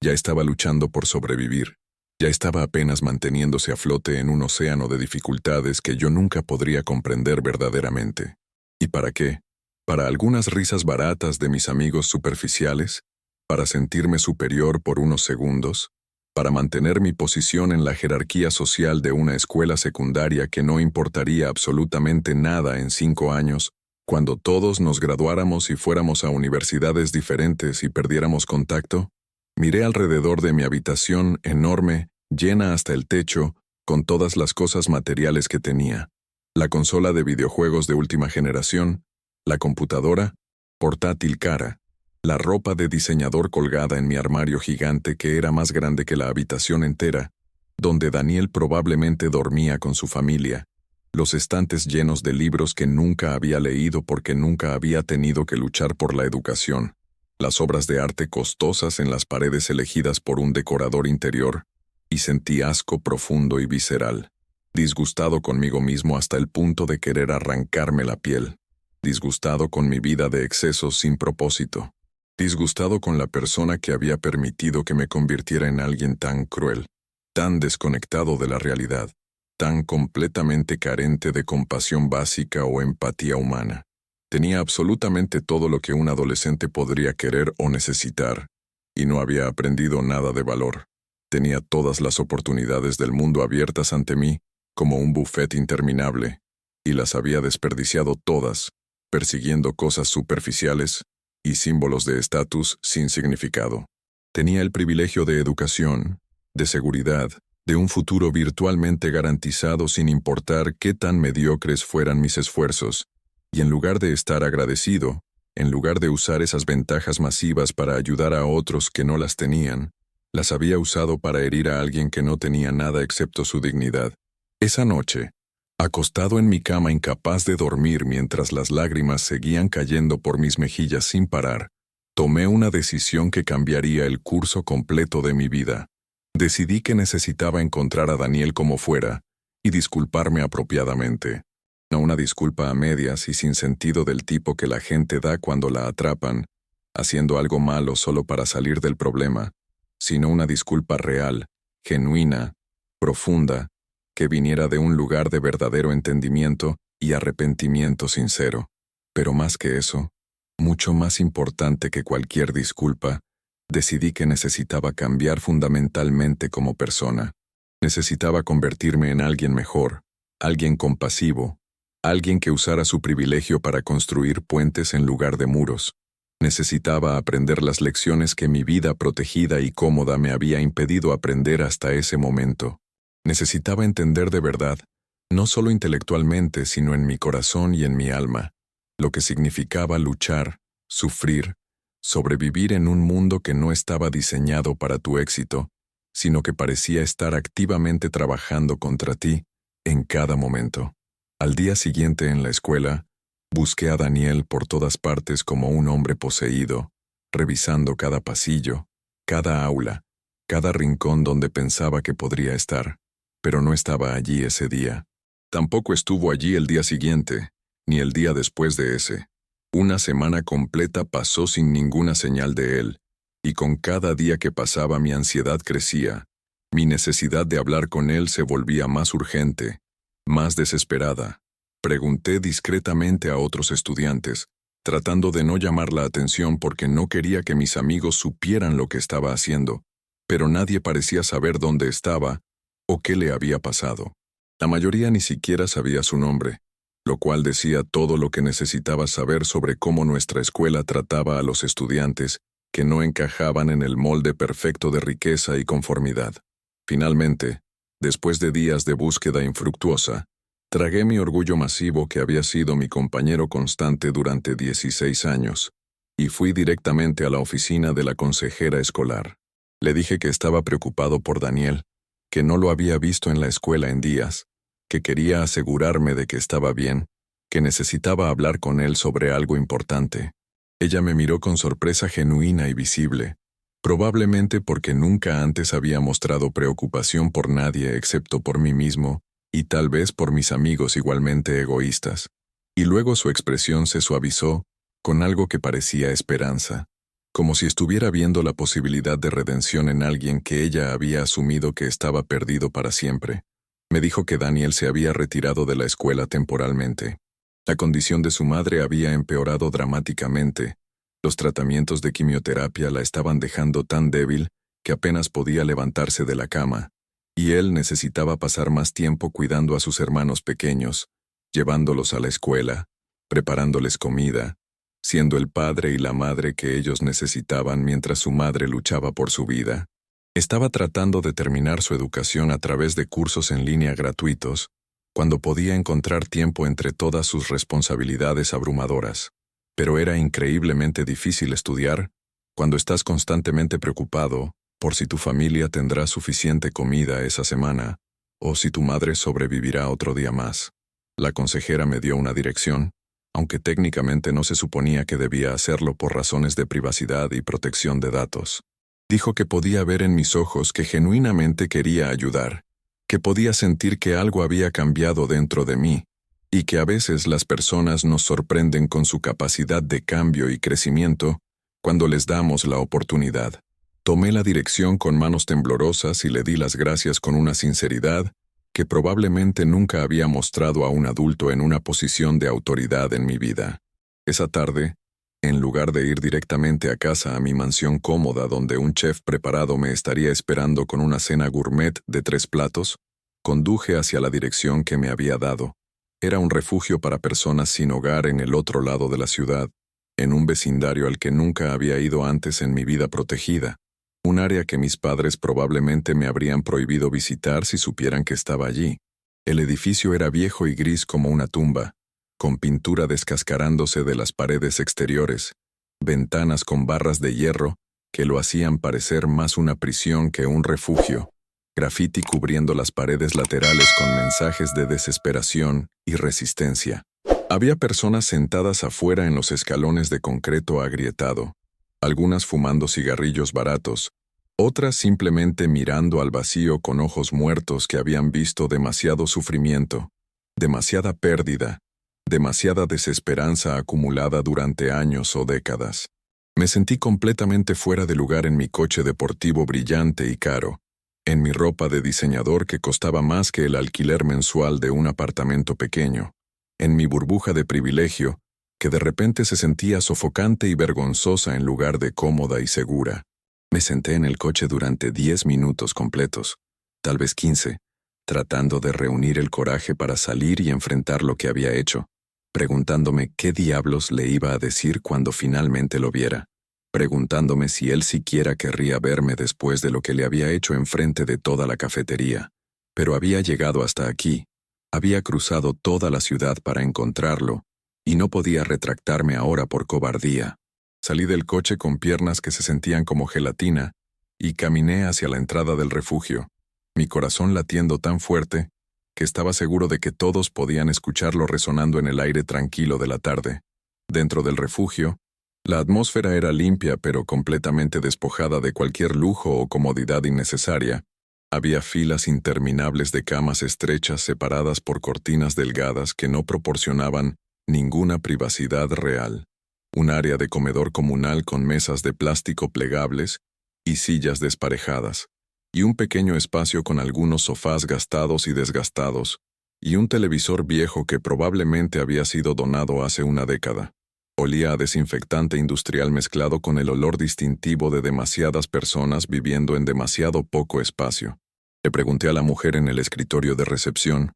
ya estaba luchando por sobrevivir, ya estaba apenas manteniéndose a flote en un océano de dificultades que yo nunca podría comprender verdaderamente. ¿Y para qué? ¿Para algunas risas baratas de mis amigos superficiales? ¿Para sentirme superior por unos segundos? ¿Para mantener mi posición en la jerarquía social de una escuela secundaria que no importaría absolutamente nada en 5 años, cuando todos nos graduáramos y fuéramos a universidades diferentes y perdiéramos contacto? Miré alrededor de mi habitación enorme, llena hasta el techo, con todas las cosas materiales que tenía. La consola de videojuegos de última generación, la computadora, portátil cara, la ropa de diseñador colgada en mi armario gigante que era más grande que la habitación entera, donde Daniel probablemente dormía con su familia, los estantes llenos de libros que nunca había leído porque nunca había tenido que luchar por la educación, las obras de arte costosas en las paredes elegidas por un decorador interior, y sentí asco profundo y visceral, disgustado conmigo mismo hasta el punto de querer arrancarme la piel, disgustado con mi vida de excesos sin propósito, disgustado con la persona que había permitido que me convirtiera en alguien tan cruel, tan desconectado de la realidad, tan completamente carente de compasión básica o empatía humana. Tenía absolutamente todo lo que un adolescente podría querer o necesitar, y no había aprendido nada de valor. Tenía todas las oportunidades del mundo abiertas ante mí, como un buffet interminable, y las había desperdiciado todas, persiguiendo cosas superficiales y símbolos de estatus sin significado. Tenía el privilegio de educación, de seguridad, de un futuro virtualmente garantizado sin importar qué tan mediocres fueran mis esfuerzos, y en lugar de estar agradecido, en lugar de usar esas ventajas masivas para ayudar a otros que no las tenían, las había usado para herir a alguien que no tenía nada excepto su dignidad. Esa noche, acostado en mi cama incapaz de dormir mientras las lágrimas seguían cayendo por mis mejillas sin parar, tomé una decisión que cambiaría el curso completo de mi vida. Decidí que necesitaba encontrar a Daniel como fuera y disculparme apropiadamente. No una disculpa a medias y sin sentido del tipo que la gente da cuando la atrapan, haciendo algo malo solo para salir del problema, sino una disculpa real, genuina, profunda, que viniera de un lugar de verdadero entendimiento y arrepentimiento sincero. Pero más que eso, mucho más importante que cualquier disculpa, decidí que necesitaba cambiar fundamentalmente como persona. Necesitaba convertirme en alguien mejor, alguien compasivo, alguien que usara su privilegio para construir puentes en lugar de muros. Necesitaba aprender las lecciones que mi vida protegida y cómoda me había impedido aprender hasta ese momento. Necesitaba entender de verdad, no solo intelectualmente, sino en mi corazón y en mi alma, lo que significaba luchar, sufrir, sobrevivir en un mundo que no estaba diseñado para tu éxito, sino que parecía estar activamente trabajando contra ti en cada momento. Al día siguiente en la escuela, busqué a Daniel por todas partes como un hombre poseído, revisando cada pasillo, cada aula, cada rincón donde pensaba que podría estar, pero no estaba allí ese día. Tampoco estuvo allí el día siguiente, ni el día después de ese. Una semana completa pasó sin ninguna señal de él, y con cada día que pasaba mi ansiedad crecía. Mi necesidad de hablar con él se volvía más urgente, más desesperada. Pregunté discretamente a otros estudiantes, tratando de no llamar la atención porque no quería que mis amigos supieran lo que estaba haciendo, pero nadie parecía saber dónde estaba o qué le había pasado. La mayoría ni siquiera sabía su nombre, lo cual decía todo lo que necesitaba saber sobre cómo nuestra escuela trataba a los estudiantes que no encajaban en el molde perfecto de riqueza y conformidad. Finalmente, después de días de búsqueda infructuosa, Tragué mi orgullo masivo que había sido mi compañero constante durante 16 años, y fui directamente a la oficina de la consejera escolar. Le dije que estaba preocupado por Daniel, que no lo había visto en la escuela en días, que quería asegurarme de que estaba bien, que necesitaba hablar con él sobre algo importante. Ella me miró con sorpresa genuina y visible, probablemente porque nunca antes había mostrado preocupación por nadie excepto por mí mismo, y tal vez por mis amigos igualmente egoístas. Y luego su expresión se suavizó, con algo que parecía esperanza, como si estuviera viendo la posibilidad de redención en alguien que ella había asumido que estaba perdido para siempre. Me dijo que Daniel se había retirado de la escuela temporalmente. La condición de su madre había empeorado dramáticamente. Los tratamientos de quimioterapia la estaban dejando tan débil que apenas podía levantarse de la cama, y él necesitaba pasar más tiempo cuidando a sus hermanos pequeños, llevándolos a la escuela, preparándoles comida, siendo el padre y la madre que ellos necesitaban mientras su madre luchaba por su vida. Estaba tratando de terminar su educación a través de cursos en línea gratuitos, cuando podía encontrar tiempo entre todas sus responsabilidades abrumadoras. Pero era increíblemente difícil estudiar cuando estás constantemente preocupado por si tu familia tendrá suficiente comida esa semana o si tu madre sobrevivirá otro día más. La consejera me dio una dirección, aunque técnicamente no se suponía que debía hacerlo por razones de privacidad y protección de datos. Dijo que podía ver en mis ojos que genuinamente quería ayudar, que podía sentir que algo había cambiado dentro de mí, y que a veces las personas nos sorprenden con su capacidad de cambio y crecimiento cuando les damos la oportunidad. Tomé la dirección con manos temblorosas y le di las gracias con una sinceridad que probablemente nunca había mostrado a un adulto en una posición de autoridad en mi vida. Esa tarde, en lugar de ir directamente a casa a mi mansión cómoda donde un chef preparado me estaría esperando con una cena gourmet de 3 platos, conduje hacia la dirección que me había dado. Era un refugio para personas sin hogar en el otro lado de la ciudad, en un vecindario al que nunca había ido antes en mi vida protegida, un área que mis padres probablemente me habrían prohibido visitar si supieran que estaba allí. El edificio era viejo y gris como una tumba, con pintura descascarándose de las paredes exteriores, ventanas con barras de hierro que lo hacían parecer más una prisión que un refugio, grafiti cubriendo las paredes laterales con mensajes de desesperación y resistencia. Había personas sentadas afuera en los escalones de concreto agrietado, algunas fumando cigarrillos baratos, otras simplemente mirando al vacío con ojos muertos que habían visto demasiado sufrimiento, demasiada pérdida, demasiada desesperanza acumulada durante años o décadas. Me sentí completamente fuera de lugar en mi coche deportivo brillante y caro, en mi ropa de diseñador que costaba más que el alquiler mensual de un apartamento pequeño, en mi burbuja de privilegio, que de repente se sentía sofocante y vergonzosa en lugar de cómoda y segura. Me senté en el coche durante 10 minutos completos, tal vez 15, tratando de reunir el coraje para salir y enfrentar lo que había hecho, preguntándome qué diablos le iba a decir cuando finalmente lo viera, preguntándome si él siquiera querría verme después de lo que le había hecho enfrente de toda la cafetería. Pero había llegado hasta aquí, había cruzado toda la ciudad para encontrarlo, y no podía retractarme ahora por cobardía. Salí del coche con piernas que se sentían como gelatina y caminé hacia la entrada del refugio, mi corazón latiendo tan fuerte que estaba seguro de que todos podían escucharlo resonando en el aire tranquilo de la tarde. Dentro del refugio, la atmósfera era limpia pero completamente despojada de cualquier lujo o comodidad innecesaria. Había filas interminables de camas estrechas separadas por cortinas delgadas que no proporcionaban ninguna privacidad real, un área de comedor comunal con mesas de plástico plegables y sillas desparejadas, y un pequeño espacio con algunos sofás gastados y desgastados, y un televisor viejo que probablemente había sido donado hace una década. Olía a desinfectante industrial mezclado con el olor distintivo de demasiadas personas viviendo en demasiado poco espacio. Le pregunté a la mujer en el escritorio de recepción,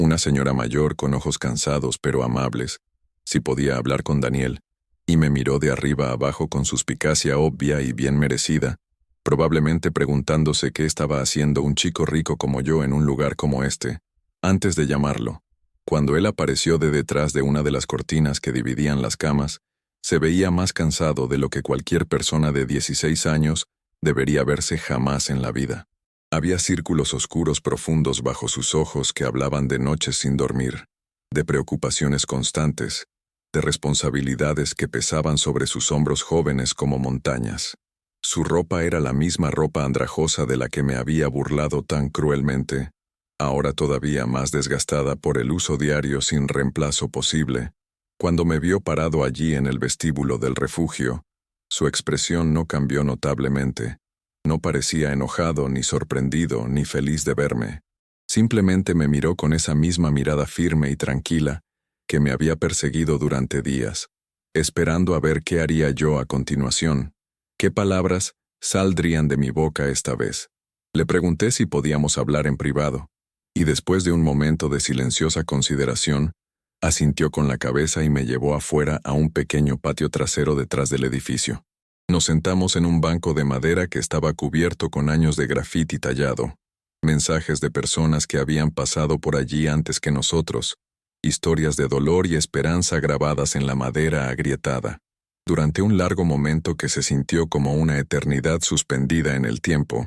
una señora mayor con ojos cansados pero amables, si podía hablar con Daniel, y me miró de arriba a abajo con suspicacia obvia y bien merecida, probablemente preguntándose qué estaba haciendo un chico rico como yo en un lugar como este, antes de llamarlo. Cuando él apareció de detrás de una de las cortinas que dividían las camas, se veía más cansado de lo que cualquier persona de 16 años debería verse jamás en la vida. Había círculos oscuros profundos bajo sus ojos que hablaban de noches sin dormir, de preocupaciones constantes, de responsabilidades que pesaban sobre sus hombros jóvenes como montañas. Su ropa era la misma ropa andrajosa de la que me había burlado tan cruelmente, ahora todavía más desgastada por el uso diario sin reemplazo posible. Cuando me vio parado allí en el vestíbulo del refugio, su expresión no cambió notablemente. No parecía enojado, ni sorprendido, ni feliz de verme. Simplemente me miró con esa misma mirada firme y tranquila que me había perseguido durante días, esperando a ver qué haría yo a continuación, qué palabras saldrían de mi boca esta vez. Le pregunté si podíamos hablar en privado, y después de un momento de silenciosa consideración, asintió con la cabeza y me llevó afuera a un pequeño patio trasero detrás del edificio. Nos sentamos en un banco de madera que estaba cubierto con años de grafiti tallado, mensajes de personas que habían pasado por allí antes que nosotros, historias de dolor y esperanza grabadas en la madera agrietada. Durante un largo momento que se sintió como una eternidad suspendida en el tiempo,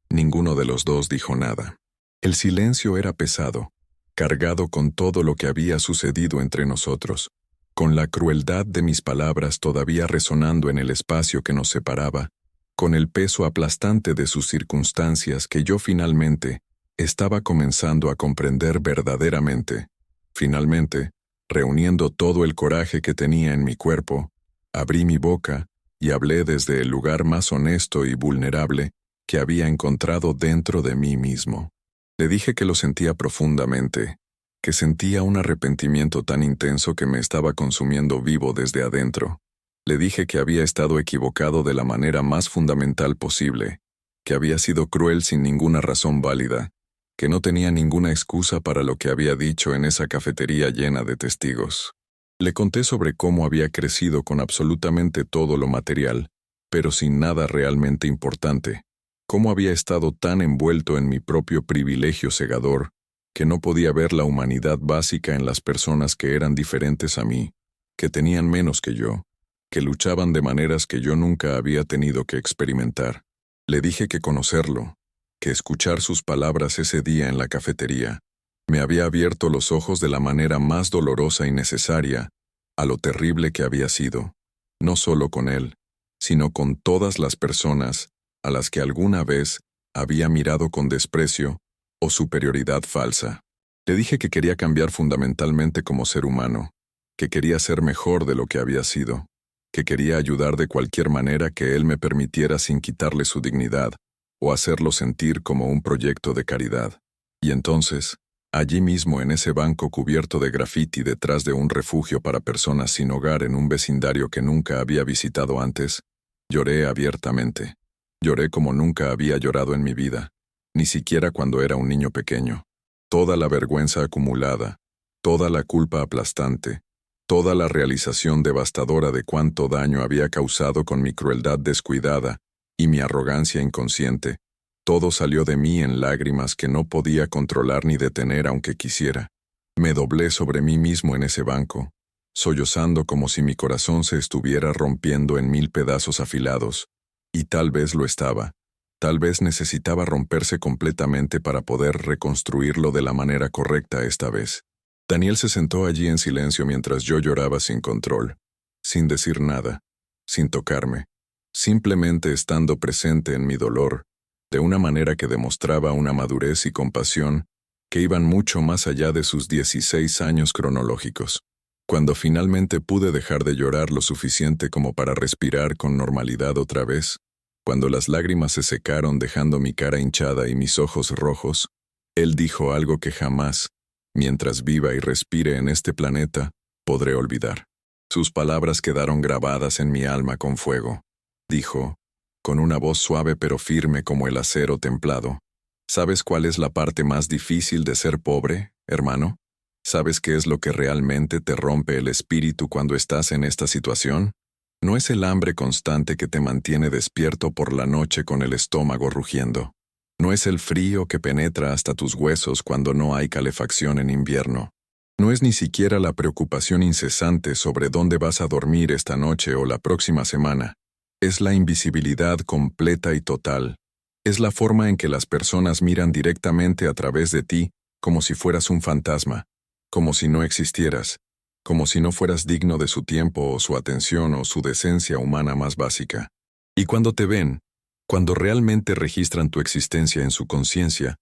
ninguno de los dos dijo nada. El silencio era pesado, cargado con todo lo que había sucedido entre nosotros, con la crueldad de mis palabras todavía resonando en el espacio que nos separaba, con el peso aplastante de sus circunstancias que yo finalmente estaba comenzando a comprender verdaderamente. Finalmente, reuniendo todo el coraje que tenía en mi cuerpo, abrí mi boca y hablé desde el lugar más honesto y vulnerable que había encontrado dentro de mí mismo. Le dije que lo sentía profundamente, que sentía un arrepentimiento tan intenso que me estaba consumiendo vivo desde adentro. Le dije que había estado equivocado de la manera más fundamental posible, que había sido cruel sin ninguna razón válida, que no tenía ninguna excusa para lo que había dicho en esa cafetería llena de testigos. Le conté sobre cómo había crecido con absolutamente todo lo material, pero sin nada realmente importante, cómo había estado tan envuelto en mi propio privilegio cegador, que no podía ver la humanidad básica en las personas que eran diferentes a mí, que tenían menos que yo, que luchaban de maneras que yo nunca había tenido que experimentar. Le dije que conocerlo, que escuchar sus palabras ese día en la cafetería, me había abierto los ojos de la manera más dolorosa y necesaria a lo terrible que había sido, no solo con él, sino con todas las personas a las que alguna vez había mirado con desprecio o superioridad falsa. Le dije que quería cambiar fundamentalmente como ser humano, que quería ser mejor de lo que había sido, que quería ayudar de cualquier manera que él me permitiera sin quitarle su dignidad, o hacerlo sentir como un proyecto de caridad. Y entonces, allí mismo en ese banco cubierto de grafiti detrás de un refugio para personas sin hogar en un vecindario que nunca había visitado antes, lloré abiertamente. Lloré como nunca había llorado en mi vida, ni siquiera cuando era un niño pequeño. Toda la vergüenza acumulada, toda la culpa aplastante, toda la realización devastadora de cuánto daño había causado con mi crueldad descuidada y mi arrogancia inconsciente, todo salió de mí en lágrimas que no podía controlar ni detener aunque quisiera. Me doblé sobre mí mismo en ese banco, sollozando como si mi corazón se estuviera rompiendo en 1000 pedazos afilados, y tal vez lo estaba. Tal vez necesitaba romperse completamente para poder reconstruirlo de la manera correcta esta vez. Daniel se sentó allí en silencio mientras yo lloraba sin control, sin decir nada, sin tocarme, simplemente estando presente en mi dolor, de una manera que demostraba una madurez y compasión que iban mucho más allá de sus 16 años cronológicos. Cuando finalmente pude dejar de llorar lo suficiente como para respirar con normalidad otra vez, cuando las lágrimas se secaron dejando mi cara hinchada y mis ojos rojos, él dijo algo que jamás, mientras viva y respire en este planeta, podré olvidar. Sus palabras quedaron grabadas en mi alma con fuego. Dijo, con una voz suave pero firme como el acero templado, ¿sabes cuál es la parte más difícil de ser pobre, hermano? ¿Sabes qué es lo que realmente te rompe el espíritu cuando estás en esta situación? No es el hambre constante que te mantiene despierto por la noche con el estómago rugiendo. No es el frío que penetra hasta tus huesos cuando no hay calefacción en invierno. No es ni siquiera la preocupación incesante sobre dónde vas a dormir esta noche o la próxima semana. Es la invisibilidad completa y total. Es la forma en que las personas miran directamente a través de ti, como si fueras un fantasma, como si no existieras, como si no fueras digno de su tiempo o su atención o su decencia humana más básica. Y cuando te ven, cuando realmente registran tu existencia en su conciencia,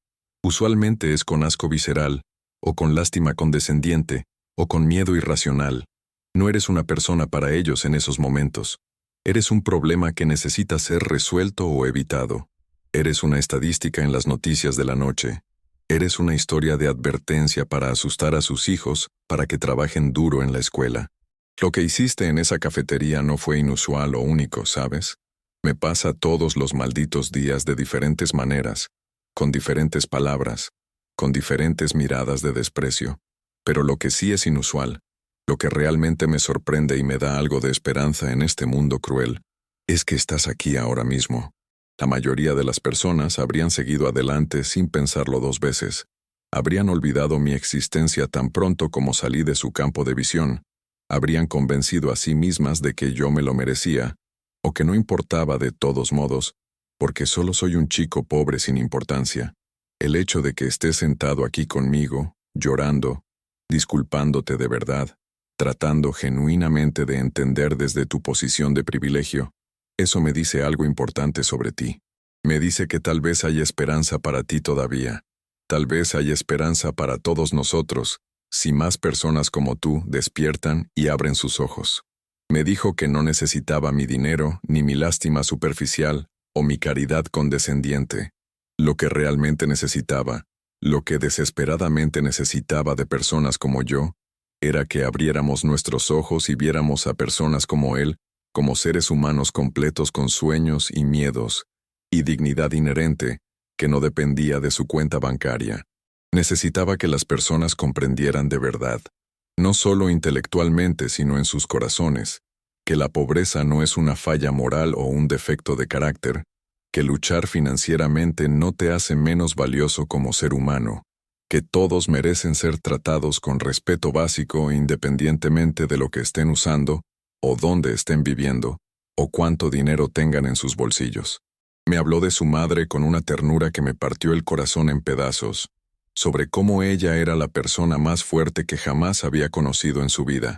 usualmente es con asco visceral, o con lástima condescendiente, o con miedo irracional. No eres una persona para ellos en esos momentos. Eres un problema que necesita ser resuelto o evitado. Eres una estadística en las noticias de la noche. Eres una historia de advertencia para asustar a sus hijos para que trabajen duro en la escuela. Lo que hiciste en esa cafetería no fue inusual o único, ¿sabes? Me pasa todos los malditos días de diferentes maneras, con diferentes palabras, con diferentes miradas de desprecio. Pero lo que sí es inusual, lo que realmente me sorprende y me da algo de esperanza en este mundo cruel, es que estás aquí ahora mismo. La mayoría de las personas habrían seguido adelante sin pensarlo dos veces. Habrían olvidado mi existencia tan pronto como salí de su campo de visión. Habrían convencido a sí mismas de que yo me lo merecía, o que no importaba de todos modos, porque solo soy un chico pobre sin importancia. El hecho de que estés sentado aquí conmigo, llorando, disculpándote de verdad, tratando genuinamente de entender desde tu posición de privilegio, eso me dice algo importante sobre ti. Me dice que tal vez hay esperanza para ti todavía. Tal vez hay esperanza para todos nosotros, si más personas como tú despiertan y abren sus ojos. Me dijo que no necesitaba mi dinero, ni mi lástima superficial, o mi caridad condescendiente. Lo que realmente necesitaba, lo que desesperadamente necesitaba de personas como yo, era que abriéramos nuestros ojos y viéramos a personas como él, como seres humanos completos con sueños y miedos, y dignidad inherente, que no dependía de su cuenta bancaria. Necesitaba que las personas comprendieran de verdad, no solo intelectualmente sino en sus corazones, que la pobreza no es una falla moral o un defecto de carácter, que luchar financieramente no te hace menos valioso como ser humano, que todos merecen ser tratados con respeto básico independientemente de lo que estén usando, o dónde estén viviendo, o cuánto dinero tengan en sus bolsillos. Me habló de su madre con una ternura que me partió el corazón en pedazos, sobre cómo ella era la persona más fuerte que jamás había conocido en su vida,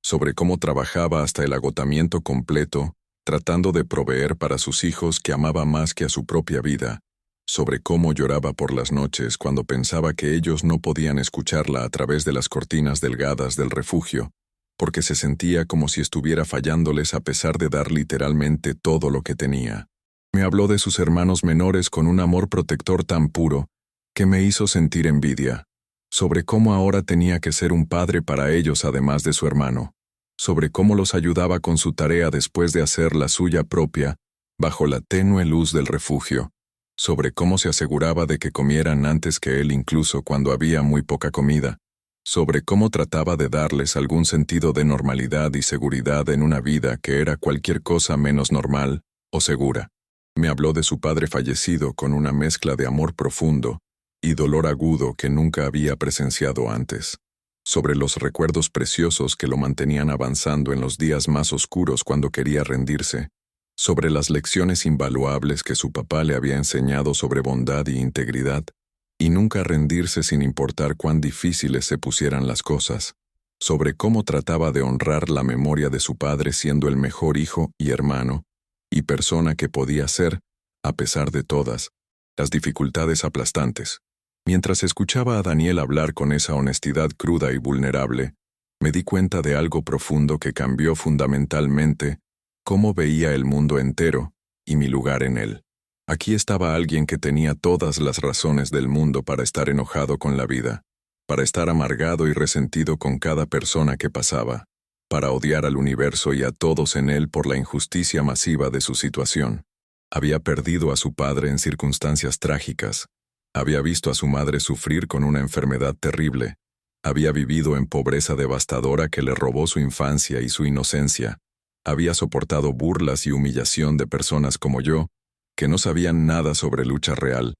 sobre cómo trabajaba hasta el agotamiento completo, tratando de proveer para sus hijos que amaba más que a su propia vida, sobre cómo lloraba por las noches cuando pensaba que ellos no podían escucharla a través de las cortinas delgadas del refugio, porque se sentía como si estuviera fallándoles a pesar de dar literalmente todo lo que tenía. Me habló de sus hermanos menores con un amor protector tan puro, que me hizo sentir envidia, sobre cómo ahora tenía que ser un padre para ellos además de su hermano, sobre cómo los ayudaba con su tarea después de hacer la suya propia, bajo la tenue luz del refugio, sobre cómo se aseguraba de que comieran antes que él incluso cuando había muy poca comida, sobre cómo trataba de darles algún sentido de normalidad y seguridad en una vida que era cualquier cosa menos normal o segura. Me habló de su padre fallecido con una mezcla de amor profundo y dolor agudo que nunca había presenciado antes, sobre los recuerdos preciosos que lo mantenían avanzando en los días más oscuros cuando quería rendirse, sobre las lecciones invaluables que su papá le había enseñado sobre bondad y integridad, y nunca rendirse sin importar cuán difíciles se pusieran las cosas, sobre cómo trataba de honrar la memoria de su padre siendo el mejor hijo y hermano, y persona que podía ser, a pesar de todas, las dificultades aplastantes. Mientras escuchaba a Daniel hablar con esa honestidad cruda y vulnerable, me di cuenta de algo profundo que cambió fundamentalmente cómo veía el mundo entero y mi lugar en él. Aquí estaba alguien que tenía todas las razones del mundo para estar enojado con la vida, para estar amargado y resentido con cada persona que pasaba, para odiar al universo y a todos en él por la injusticia masiva de su situación. Había perdido a su padre en circunstancias trágicas, había visto a su madre sufrir con una enfermedad terrible, había vivido en pobreza devastadora que le robó su infancia y su inocencia, había soportado burlas y humillación de personas como yo, que no sabían nada sobre lucha real,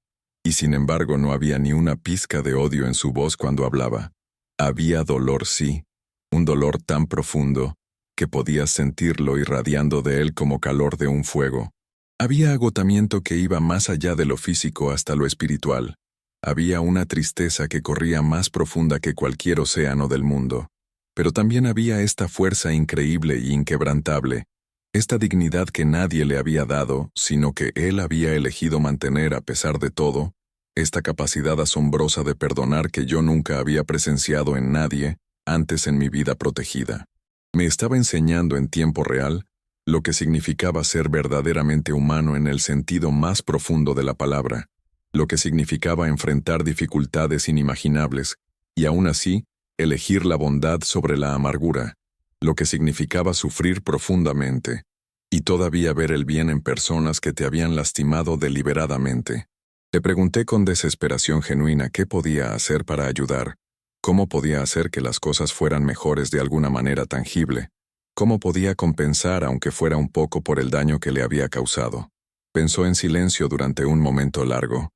y sin embargo no había ni una pizca de odio en su voz cuando hablaba. Había dolor, sí, un dolor tan profundo que podías sentirlo irradiando de él como calor de un fuego. Había agotamiento que iba más allá de lo físico hasta lo espiritual. Había una tristeza que corría más profunda que cualquier océano del mundo. Pero también había esta fuerza increíble e inquebrantable, esta dignidad que nadie le había dado, sino que él había elegido mantener a pesar de todo, esta capacidad asombrosa de perdonar que yo nunca había presenciado en nadie antes en mi vida protegida. Me estaba enseñando en tiempo real lo que significaba ser verdaderamente humano en el sentido más profundo de la palabra, lo que significaba enfrentar dificultades inimaginables y aún así elegir la bondad sobre la amargura, lo que significaba sufrir profundamente y todavía ver el bien en personas que te habían lastimado deliberadamente. Le pregunté con desesperación genuina qué podía hacer para ayudar, cómo podía hacer que las cosas fueran mejores de alguna manera tangible, cómo podía compensar aunque fuera un poco por el daño que le había causado. Pensó en silencio durante un momento largo,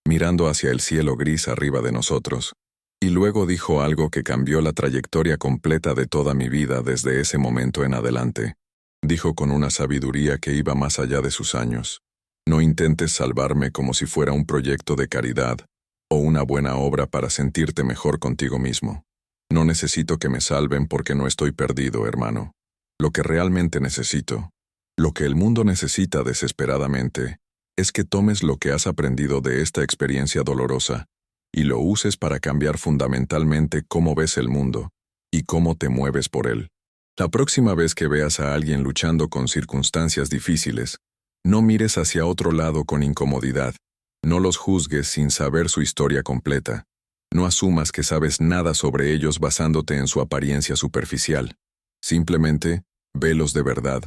mirando hacia el cielo gris arriba de nosotros, y luego dijo algo que cambió la trayectoria completa de toda mi vida desde ese momento en adelante. Dijo con una sabiduría que iba más allá de sus años: no intentes salvarme como si fuera un proyecto de caridad o una buena obra para sentirte mejor contigo mismo. No necesito que me salven porque no estoy perdido, hermano. Lo que realmente necesito, lo que el mundo necesita desesperadamente, es que tomes lo que has aprendido de esta experiencia dolorosa y lo uses para cambiar fundamentalmente cómo ves el mundo y cómo te mueves por él. La próxima vez que veas a alguien luchando con circunstancias difíciles, no mires hacia otro lado con incomodidad. No los juzgues sin saber su historia completa. No asumas que sabes nada sobre ellos basándote en su apariencia superficial. Simplemente, velos de verdad.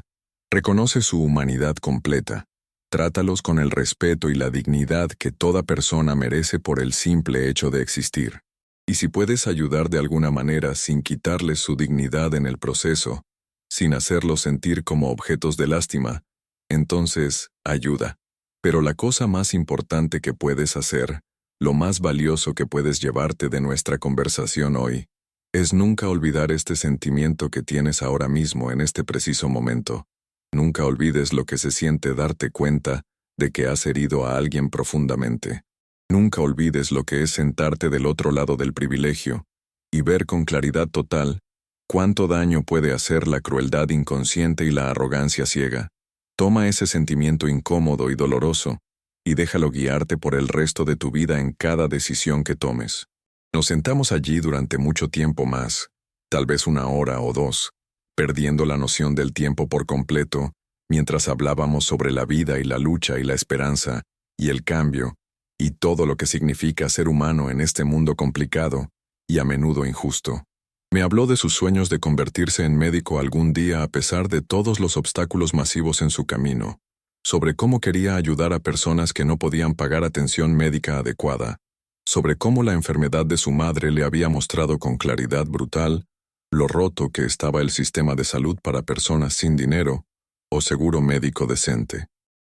Reconoce su humanidad completa. Trátalos con el respeto y la dignidad que toda persona merece por el simple hecho de existir. Y si puedes ayudar de alguna manera sin quitarles su dignidad en el proceso, sin hacerlos sentir como objetos de lástima, entonces, ayuda. Pero la cosa más importante que puedes hacer, lo más valioso que puedes llevarte de nuestra conversación hoy, es nunca olvidar este sentimiento que tienes ahora mismo en este preciso momento. Nunca olvides lo que se siente darte cuenta de que has herido a alguien profundamente. Nunca olvides lo que es sentarte del otro lado del privilegio y ver con claridad total cuánto daño puede hacer la crueldad inconsciente y la arrogancia ciega. Toma ese sentimiento incómodo y doloroso y déjalo guiarte por el resto de tu vida en cada decisión que tomes. Nos sentamos allí durante mucho tiempo más, tal vez 1 hora o 2, perdiendo la noción del tiempo por completo, mientras hablábamos sobre la vida y la lucha y la esperanza y el cambio, y todo lo que significa ser humano en este mundo complicado y a menudo injusto. Me habló de sus sueños de convertirse en médico algún día a pesar de todos los obstáculos masivos en su camino, sobre cómo quería ayudar a personas que no podían pagar atención médica adecuada, sobre cómo la enfermedad de su madre le había mostrado con claridad brutal lo roto que estaba el sistema de salud para personas sin dinero o seguro médico decente.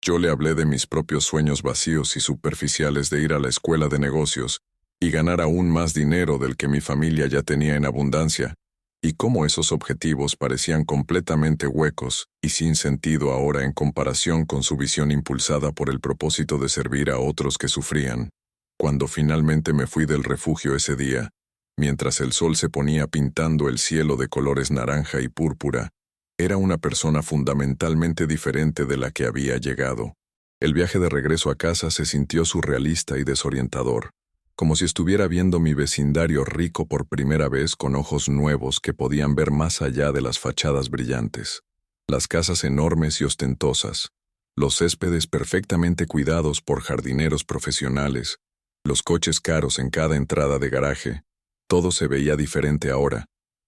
Yo le hablé de mis propios sueños vacíos y superficiales de ir a la escuela de negocios y ganar aún más dinero del que mi familia ya tenía en abundancia, y cómo esos objetivos parecían completamente huecos y sin sentido ahora en comparación con su visión impulsada por el propósito de servir a otros que sufrían. Cuando finalmente me fui del refugio ese día, mientras el sol se ponía pintando el cielo de colores naranja y púrpura, era una persona fundamentalmente diferente de la que había llegado. El viaje de regreso a casa se sintió surrealista y desorientador, como si estuviera viendo mi vecindario rico por primera vez con ojos nuevos que podían ver más allá de las fachadas brillantes. Las casas enormes y ostentosas, los céspedes perfectamente cuidados por jardineros profesionales, los coches caros en cada entrada de garaje, todo se veía diferente ahora.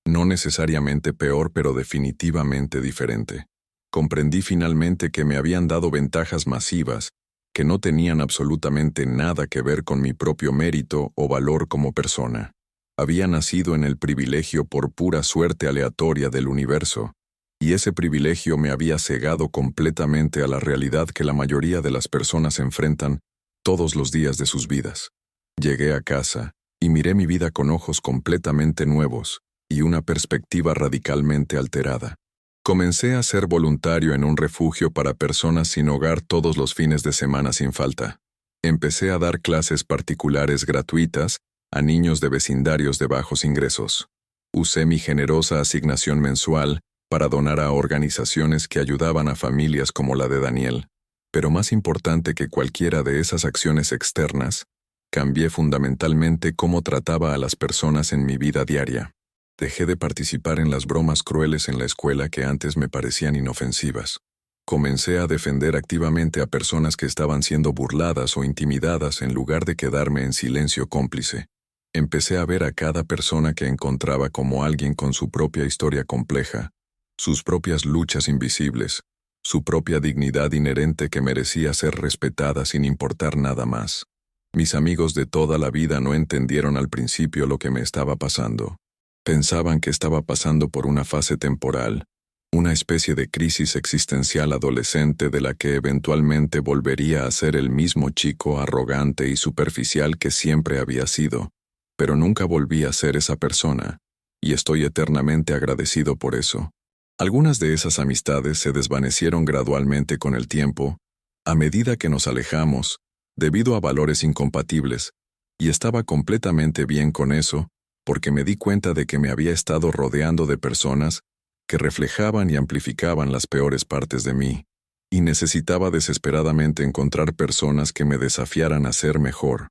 No necesariamente peor, pero definitivamente diferente. Comprendí finalmente que me habían dado ventajas masivas que no tenían absolutamente nada que ver con mi propio mérito o valor como persona. Había nacido en el privilegio por pura suerte aleatoria del universo, y ese privilegio me había cegado completamente a la realidad que la mayoría de las personas enfrentan todos los días de sus vidas. Llegué a casa, y miré mi vida con ojos completamente nuevos y una perspectiva radicalmente alterada. Comencé a ser voluntario en un refugio para personas sin hogar todos los fines de semana sin falta. Empecé a dar clases particulares gratuitas a niños de vecindarios de bajos ingresos. Usé mi generosa asignación mensual para donar a organizaciones que ayudaban a familias como la de Daniel. Pero más importante que cualquiera de esas acciones externas, cambié fundamentalmente cómo trataba a las personas en mi vida diaria. Dejé de participar en las bromas crueles en la escuela que antes me parecían inofensivas. Comencé a defender activamente a personas que estaban siendo burladas o intimidadas en lugar de quedarme en silencio cómplice. Empecé a ver a cada persona que encontraba como alguien con su propia historia compleja, sus propias luchas invisibles, su propia dignidad inherente que merecía ser respetada sin importar nada más. Mis amigos de toda la vida no entendieron al principio lo que me estaba pasando. Pensaban que estaba pasando por una fase temporal, una especie de crisis existencial adolescente de la que eventualmente volvería a ser el mismo chico arrogante y superficial que siempre había sido, pero nunca volví a ser esa persona, y estoy eternamente agradecido por eso. Algunas de esas amistades se desvanecieron gradualmente con el tiempo, a medida que nos alejamos, debido a valores incompatibles, y estaba completamente bien con eso, porque me di cuenta de que me había estado rodeando de personas que reflejaban y amplificaban las peores partes de mí, y necesitaba desesperadamente encontrar personas que me desafiaran a ser mejor,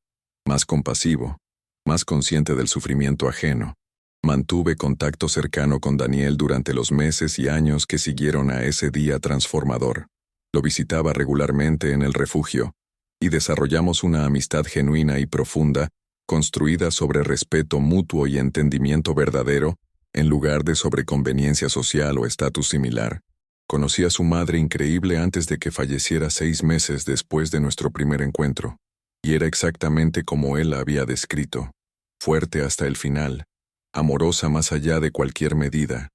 más compasivo, más consciente del sufrimiento ajeno. Mantuve contacto cercano con Daniel durante los meses y años que siguieron a ese día transformador. Lo visitaba regularmente en el refugio, y desarrollamos una amistad genuina y profunda, construida sobre respeto mutuo y entendimiento verdadero, en lugar de sobre conveniencia social o estatus similar. Conocí a su madre increíble antes de que falleciera 6 meses después de nuestro primer encuentro, y era exactamente como él la había descrito, fuerte hasta el final, amorosa más allá de cualquier medida,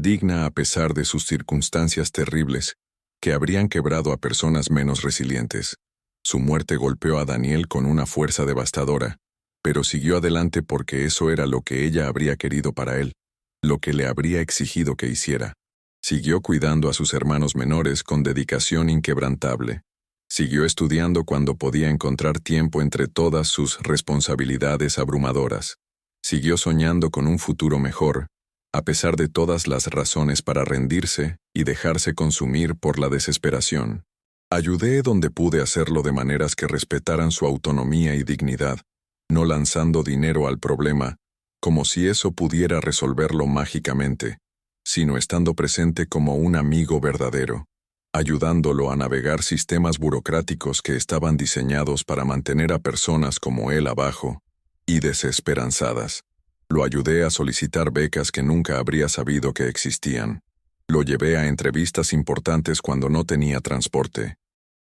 digna a pesar de sus circunstancias terribles, que habrían quebrado a personas menos resilientes. Su muerte golpeó a Daniel con una fuerza devastadora, pero siguió adelante porque eso era lo que ella habría querido para él, lo que le habría exigido que hiciera. Siguió cuidando a sus hermanos menores con dedicación inquebrantable. Siguió estudiando cuando podía encontrar tiempo entre todas sus responsabilidades abrumadoras. Siguió soñando con un futuro mejor, a pesar de todas las razones para rendirse y dejarse consumir por la desesperación. Ayudé donde pude hacerlo de maneras que respetaran su autonomía y dignidad, no lanzando dinero al problema, como si eso pudiera resolverlo mágicamente, sino estando presente como un amigo verdadero, ayudándolo a navegar sistemas burocráticos que estaban diseñados para mantener a personas como él abajo y desesperanzadas. Lo ayudé a solicitar becas que nunca habría sabido que existían. Lo llevé a entrevistas importantes cuando no tenía transporte.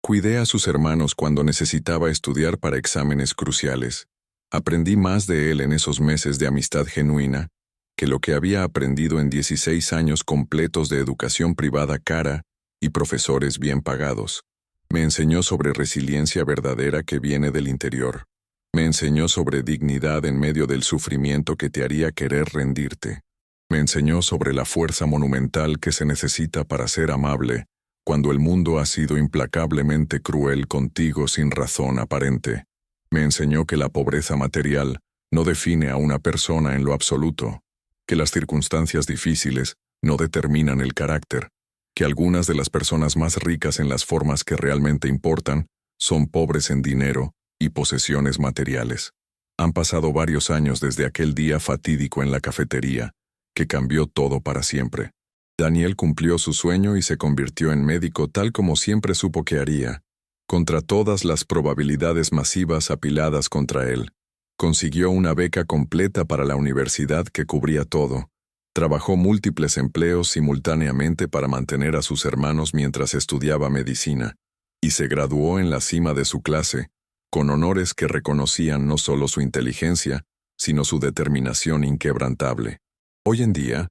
Cuidé a sus hermanos cuando necesitaba estudiar para exámenes cruciales. Aprendí más de él en esos meses de amistad genuina que lo que había aprendido en 16 años completos de educación privada cara y profesores bien pagados. Me enseñó sobre resiliencia verdadera que viene del interior. Me enseñó sobre dignidad en medio del sufrimiento que te haría querer rendirte. Me enseñó sobre la fuerza monumental que se necesita para ser amable cuando el mundo ha sido implacablemente cruel contigo sin razón aparente. Me enseñó que la pobreza material no define a una persona en lo absoluto, que las circunstancias difíciles no determinan el carácter, que algunas de las personas más ricas en las formas que realmente importan son pobres en dinero y posesiones materiales. Han pasado varios años desde aquel día fatídico en la cafetería, que cambió todo para siempre. Daniel cumplió su sueño y se convirtió en médico tal como siempre supo que haría, contra todas las probabilidades masivas apiladas contra él. Consiguió una beca completa para la universidad que cubría todo. Trabajó múltiples empleos simultáneamente para mantener a sus hermanos mientras estudiaba medicina, y se graduó en la cima de su clase, con honores que reconocían no solo su inteligencia, sino su determinación inquebrantable. Hoy en día,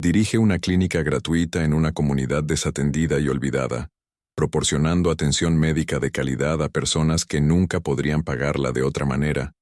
dirige una clínica gratuita en una comunidad desatendida y olvidada, proporcionando atención médica de calidad a personas que nunca podrían pagarla de otra manera,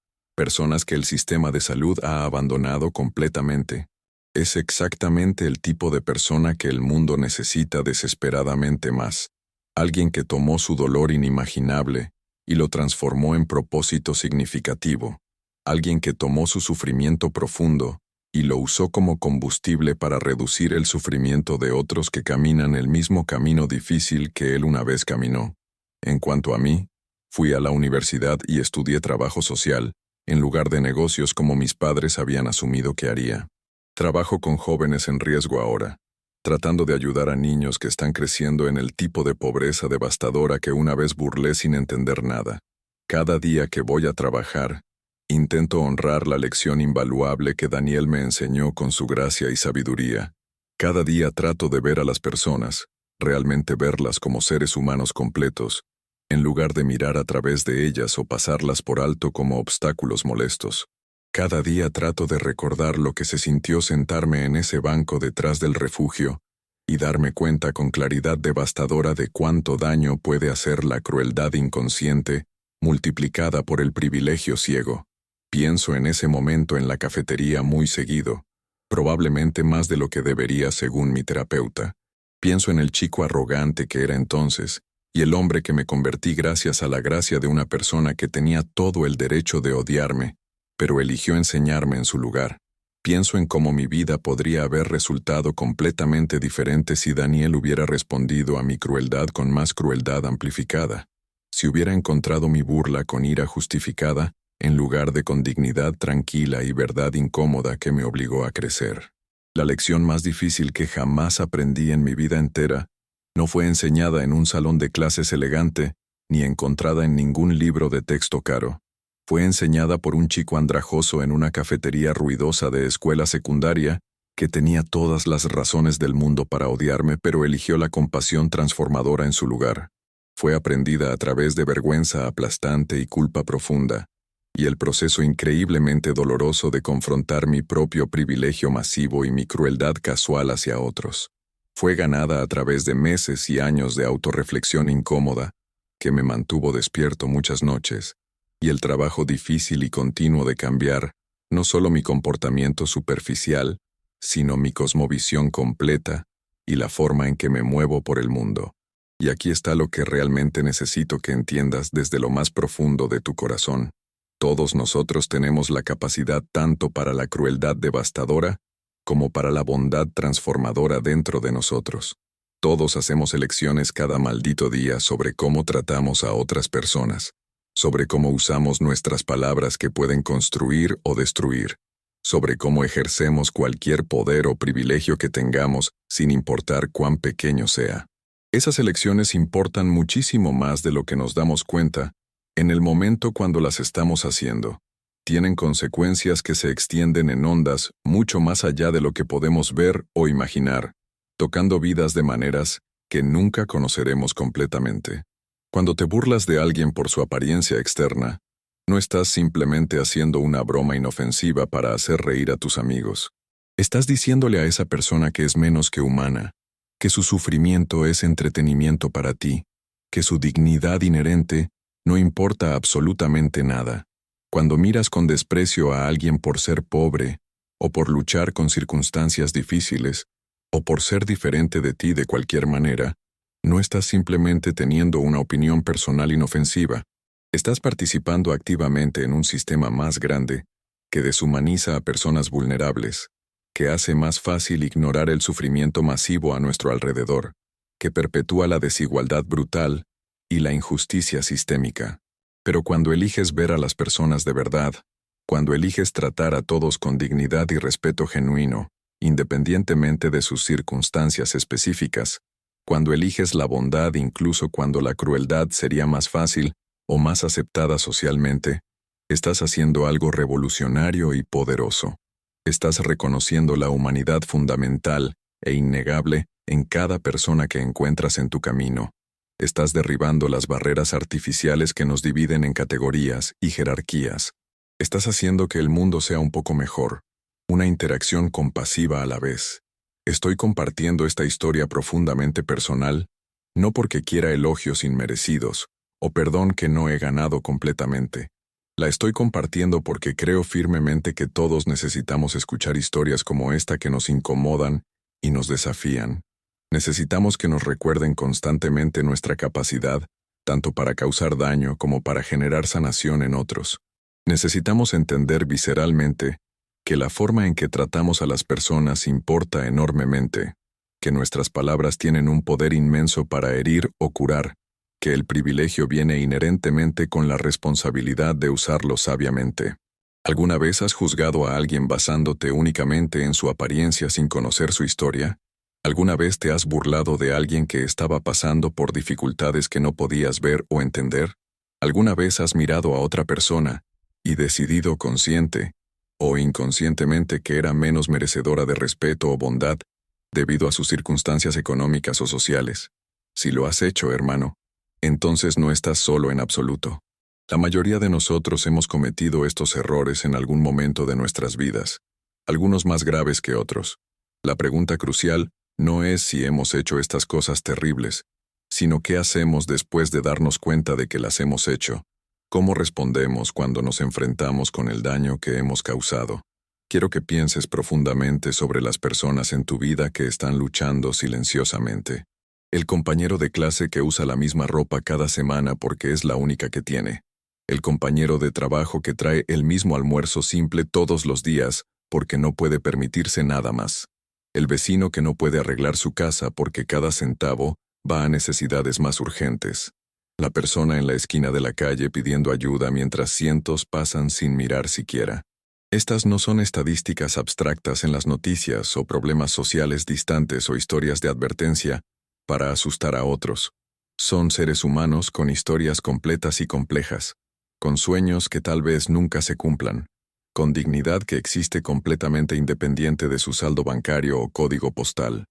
personas que el sistema de salud ha abandonado completamente. Es exactamente el tipo de persona que el mundo necesita desesperadamente más. Alguien que tomó su dolor inimaginable y lo transformó en propósito significativo. Alguien que tomó su sufrimiento profundo y lo usó como combustible para reducir el sufrimiento de otros que caminan el mismo camino difícil que él una vez caminó. En cuanto a mí, fui a la universidad y estudié trabajo social, en lugar de negocios como mis padres habían asumido que haría. Trabajo con jóvenes en riesgo ahora, tratando de ayudar a niños que están creciendo en el tipo de pobreza devastadora que una vez burlé sin entender nada. Cada día que voy a trabajar, intento honrar la lección invaluable que Daniel me enseñó con su gracia y sabiduría. Cada día trato de ver a las personas, realmente verlas como seres humanos completos, en lugar de mirar a través de ellas o pasarlas por alto como obstáculos molestos. Cada día trato de recordar lo que se sintió sentarme en ese banco detrás del refugio y darme cuenta con claridad devastadora de cuánto daño puede hacer la crueldad inconsciente multiplicada por el privilegio ciego. Pienso en ese momento en la cafetería muy seguido, probablemente más de lo que debería según mi terapeuta. Pienso en el chico arrogante que era entonces y el hombre que me convertí gracias a la gracia de una persona que tenía todo el derecho de odiarme, pero eligió enseñarme en su lugar. Pienso en cómo mi vida podría haber resultado completamente diferente si Daniel hubiera respondido a mi crueldad con más crueldad amplificada, si hubiera encontrado mi burla con ira justificada, en lugar de con dignidad tranquila y verdad incómoda que me obligó a crecer. La lección más difícil que jamás aprendí en mi vida entera no fue enseñada en un salón de clases elegante, ni encontrada en ningún libro de texto caro. Fue enseñada por un chico andrajoso en una cafetería ruidosa de escuela secundaria que tenía todas las razones del mundo para odiarme, pero eligió la compasión transformadora en su lugar. Fue aprendida a través de vergüenza aplastante y culpa profunda, y el proceso increíblemente doloroso de confrontar mi propio privilegio masivo y mi crueldad casual hacia otros. Fue ganada a través de meses y años de autorreflexión incómoda, que me mantuvo despierto muchas noches, y el trabajo difícil y continuo de cambiar no solo mi comportamiento superficial, sino mi cosmovisión completa y la forma en que me muevo por el mundo. Y aquí está lo que realmente necesito que entiendas desde lo más profundo de tu corazón. Todos nosotros tenemos la capacidad tanto para la crueldad devastadora como para la bondad transformadora dentro de nosotros. Todos hacemos elecciones cada maldito día sobre cómo tratamos a otras personas, sobre cómo usamos nuestras palabras que pueden construir o destruir, sobre cómo ejercemos cualquier poder o privilegio que tengamos sin importar cuán pequeño sea. Esas elecciones importan muchísimo más de lo que nos damos cuenta en el momento cuando las estamos haciendo. Tienen consecuencias que se extienden en ondas mucho más allá de lo que podemos ver o imaginar, tocando vidas de maneras que nunca conoceremos completamente. Cuando te burlas de alguien por su apariencia externa, no estás simplemente haciendo una broma inofensiva para hacer reír a tus amigos. Estás diciéndole a esa persona que es menos que humana, que su sufrimiento es entretenimiento para ti, que su dignidad inherente no importa absolutamente nada. Cuando miras con desprecio a alguien por ser pobre, o por luchar con circunstancias difíciles, o por ser diferente de ti de cualquier manera, no estás simplemente teniendo una opinión personal inofensiva. Estás participando activamente en un sistema más grande que deshumaniza a personas vulnerables, que hace más fácil ignorar el sufrimiento masivo a nuestro alrededor, que perpetúa la desigualdad brutal y la injusticia sistémica. Pero cuando eliges ver a las personas de verdad, cuando eliges tratar a todos con dignidad y respeto genuino, independientemente de sus circunstancias específicas, cuando eliges la bondad incluso cuando la crueldad sería más fácil o más aceptada socialmente, estás haciendo algo revolucionario y poderoso. Estás reconociendo la humanidad fundamental e innegable en cada persona que encuentras en tu camino. Estás derribando las barreras artificiales que nos dividen en categorías y jerarquías. Estás haciendo que el mundo sea un poco mejor, una interacción compasiva a la vez. Estoy compartiendo esta historia profundamente personal, no porque quiera elogios inmerecidos, o perdón que no he ganado completamente. La estoy compartiendo porque creo firmemente que todos necesitamos escuchar historias como esta que nos incomodan y nos desafían. Necesitamos que nos recuerden constantemente nuestra capacidad, tanto para causar daño como para generar sanación en otros. Necesitamos entender visceralmente que la forma en que tratamos a las personas importa enormemente, que nuestras palabras tienen un poder inmenso para herir o curar, que el privilegio viene inherentemente con la responsabilidad de usarlo sabiamente. ¿Alguna vez has juzgado a alguien basándote únicamente en su apariencia sin conocer su historia? ¿Alguna vez te has burlado de alguien que estaba pasando por dificultades que no podías ver o entender? ¿Alguna vez has mirado a otra persona y decidido consciente o inconscientemente que era menos merecedora de respeto o bondad debido a sus circunstancias económicas o sociales? Si lo has hecho, hermano, entonces no estás solo en absoluto. La mayoría de nosotros hemos cometido estos errores en algún momento de nuestras vidas, algunos más graves que otros. La pregunta crucial no es si hemos hecho estas cosas terribles, sino qué hacemos después de darnos cuenta de que las hemos hecho. ¿Cómo respondemos cuando nos enfrentamos con el daño que hemos causado? Quiero que pienses profundamente sobre las personas en tu vida que están luchando silenciosamente. El compañero de clase que usa la misma ropa cada semana porque es la única que tiene. El compañero de trabajo que trae el mismo almuerzo simple todos los días porque no puede permitirse nada más. El vecino que no puede arreglar su casa porque cada centavo va a necesidades más urgentes. La persona en la esquina de la calle pidiendo ayuda mientras cientos pasan sin mirar siquiera. Estas no son estadísticas abstractas en las noticias o problemas sociales distantes o historias de advertencia para asustar a otros. Son seres humanos con historias completas y complejas, con sueños que tal vez nunca se cumplan, con dignidad que existe completamente independiente de su saldo bancario o código postal.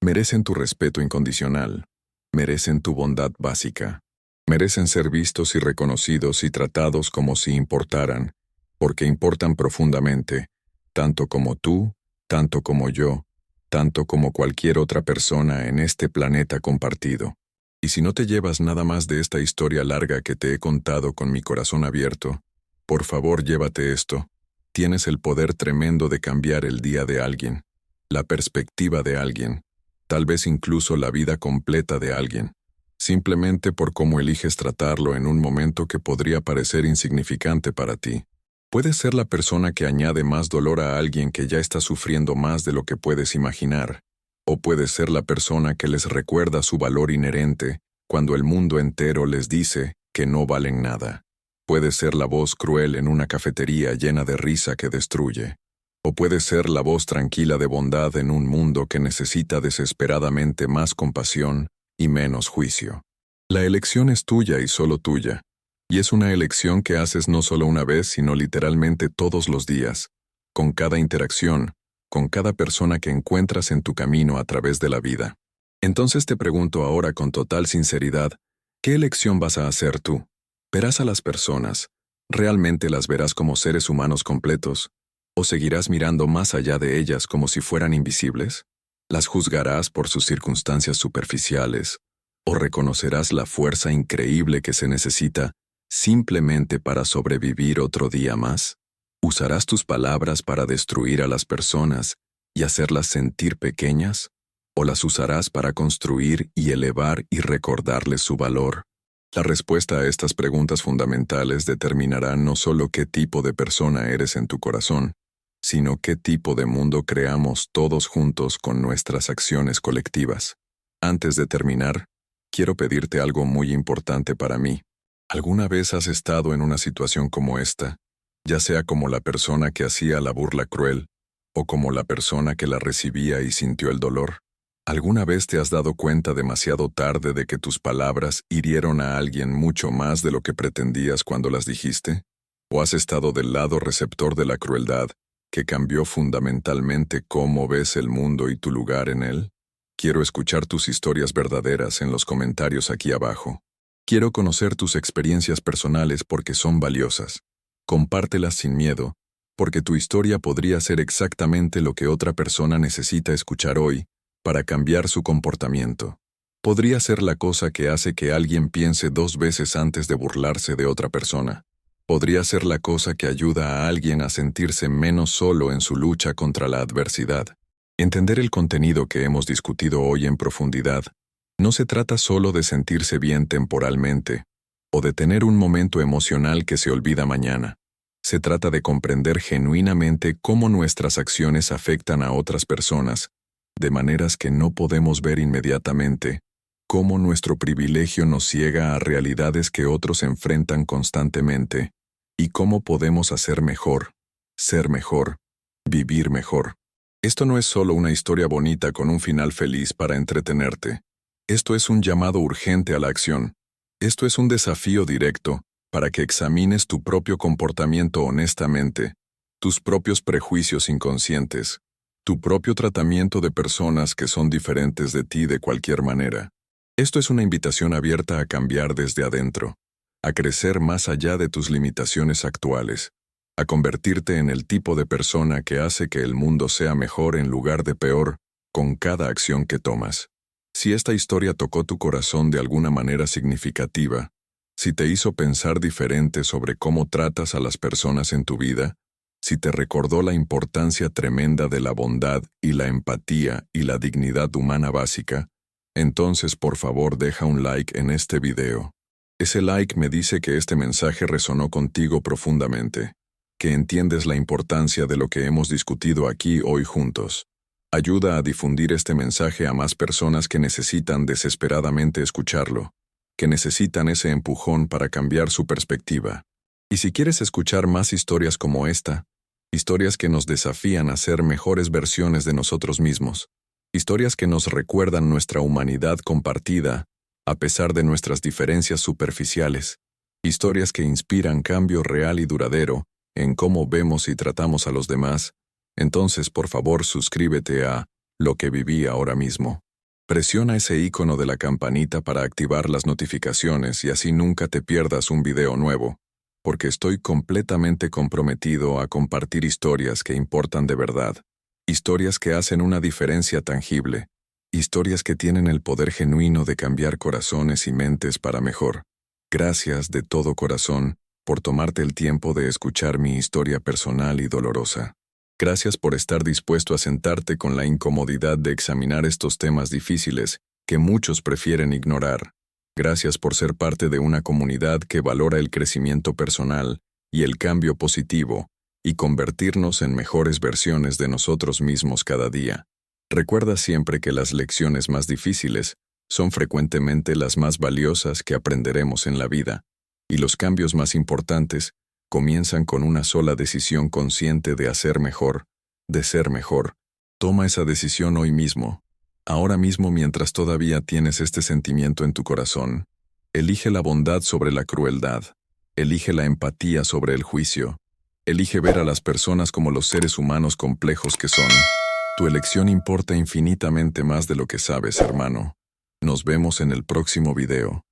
Merecen tu respeto incondicional, merecen tu bondad básica, merecen ser vistos y reconocidos y tratados como si importaran, porque importan profundamente, tanto como tú, tanto como yo, tanto como cualquier otra persona en este planeta compartido. Y si no te llevas nada más de esta historia larga que te he contado con mi corazón abierto, por favor llévate esto. Tienes el poder tremendo de cambiar el día de alguien, la perspectiva de alguien, tal vez incluso la vida completa de alguien, simplemente por cómo eliges tratarlo en un momento que podría parecer insignificante para ti. Puedes ser la persona que añade más dolor a alguien que ya está sufriendo más de lo que puedes imaginar, o puedes ser la persona que les recuerda su valor inherente cuando el mundo entero les dice que no valen nada. Puedes ser la voz cruel en una cafetería llena de risa que destruye, o puedes ser la voz tranquila de bondad en un mundo que necesita desesperadamente más compasión y menos juicio. La elección es tuya y solo tuya. Y es una elección que haces no solo una vez, sino literalmente todos los días, con cada interacción, con cada persona que encuentras en tu camino a través de la vida. Entonces te pregunto ahora con total sinceridad, ¿qué elección vas a hacer tú? ¿Verás a las personas? ¿Realmente las verás como seres humanos completos? ¿O seguirás mirando más allá de ellas como si fueran invisibles? ¿Las juzgarás por sus circunstancias superficiales? ¿O reconocerás la fuerza increíble que se necesita simplemente para sobrevivir otro día más? ¿Usarás tus palabras para destruir a las personas y hacerlas sentir pequeñas? ¿O las usarás para construir y elevar y recordarles su valor? La respuesta a estas preguntas fundamentales determinará no solo qué tipo de persona eres en tu corazón, sino qué tipo de mundo creamos todos juntos con nuestras acciones colectivas. Antes de terminar, quiero pedirte algo muy importante para mí. ¿Alguna vez has estado en una situación como esta, ya sea como la persona que hacía la burla cruel, o como la persona que la recibía y sintió el dolor? ¿Alguna vez te has dado cuenta demasiado tarde de que tus palabras hirieron a alguien mucho más de lo que pretendías cuando las dijiste? ¿O has estado del lado receptor de la crueldad, que cambió fundamentalmente cómo ves el mundo y tu lugar en él? Quiero escuchar tus historias verdaderas en los comentarios aquí abajo. Quiero conocer tus experiencias personales porque son valiosas. Compártelas sin miedo, porque tu historia podría ser exactamente lo que otra persona necesita escuchar hoy para cambiar su comportamiento. Podría ser la cosa que hace que alguien piense 2 veces antes de burlarse de otra persona. Podría ser la cosa que ayuda a alguien a sentirse menos solo en su lucha contra la adversidad. Entender el contenido que hemos discutido hoy en profundidad no se trata solo de sentirse bien temporalmente o de tener un momento emocional que se olvida mañana. Se trata de comprender genuinamente cómo nuestras acciones afectan a otras personas, de maneras que no podemos ver inmediatamente, cómo nuestro privilegio nos ciega a realidades que otros enfrentan constantemente, y cómo podemos hacer mejor, ser mejor, vivir mejor. Esto no es solo una historia bonita con un final feliz para entretenerte. Esto es un llamado urgente a la acción. Esto es un desafío directo para que examines tu propio comportamiento honestamente, tus propios prejuicios inconscientes, tu propio tratamiento de personas que son diferentes de ti de cualquier manera. Esto es una invitación abierta a cambiar desde adentro, a crecer más allá de tus limitaciones actuales, a convertirte en el tipo de persona que hace que el mundo sea mejor en lugar de peor con cada acción que tomas. Si esta historia tocó tu corazón de alguna manera significativa, si te hizo pensar diferente sobre cómo tratas a las personas en tu vida, si te recordó la importancia tremenda de la bondad y la empatía y la dignidad humana básica, entonces por favor deja un like en este video. Ese like me dice que este mensaje resonó contigo profundamente, que entiendes la importancia de lo que hemos discutido aquí hoy juntos. Ayuda a difundir este mensaje a más personas que necesitan desesperadamente escucharlo, que necesitan ese empujón para cambiar su perspectiva. Y si quieres escuchar más historias como esta, historias que nos desafían a ser mejores versiones de nosotros mismos, historias que nos recuerdan nuestra humanidad compartida, a pesar de nuestras diferencias superficiales, historias que inspiran cambio real y duradero en cómo vemos y tratamos a los demás, entonces por favor suscríbete a Lo que viví ahora mismo. Presiona ese icono de la campanita para activar las notificaciones y así nunca te pierdas un video nuevo, porque estoy completamente comprometido a compartir historias que importan de verdad, historias que hacen una diferencia tangible, historias que tienen el poder genuino de cambiar corazones y mentes para mejor. Gracias de todo corazón por tomarte el tiempo de escuchar mi historia personal y dolorosa. Gracias por estar dispuesto a sentarte con la incomodidad de examinar estos temas difíciles que muchos prefieren ignorar. Gracias por ser parte de una comunidad que valora el crecimiento personal y el cambio positivo y convertirnos en mejores versiones de nosotros mismos cada día. Recuerda siempre que las lecciones más difíciles son frecuentemente las más valiosas que aprenderemos en la vida, y los cambios más importantes comienzan con una sola decisión consciente de hacer mejor, de ser mejor. Toma esa decisión hoy mismo, ahora mismo mientras todavía tienes este sentimiento en tu corazón. Elige la bondad sobre la crueldad, elige la empatía sobre el juicio, elige ver a las personas como los seres humanos complejos que son. Tu elección importa infinitamente más de lo que sabes, hermano. Nos vemos en el próximo video.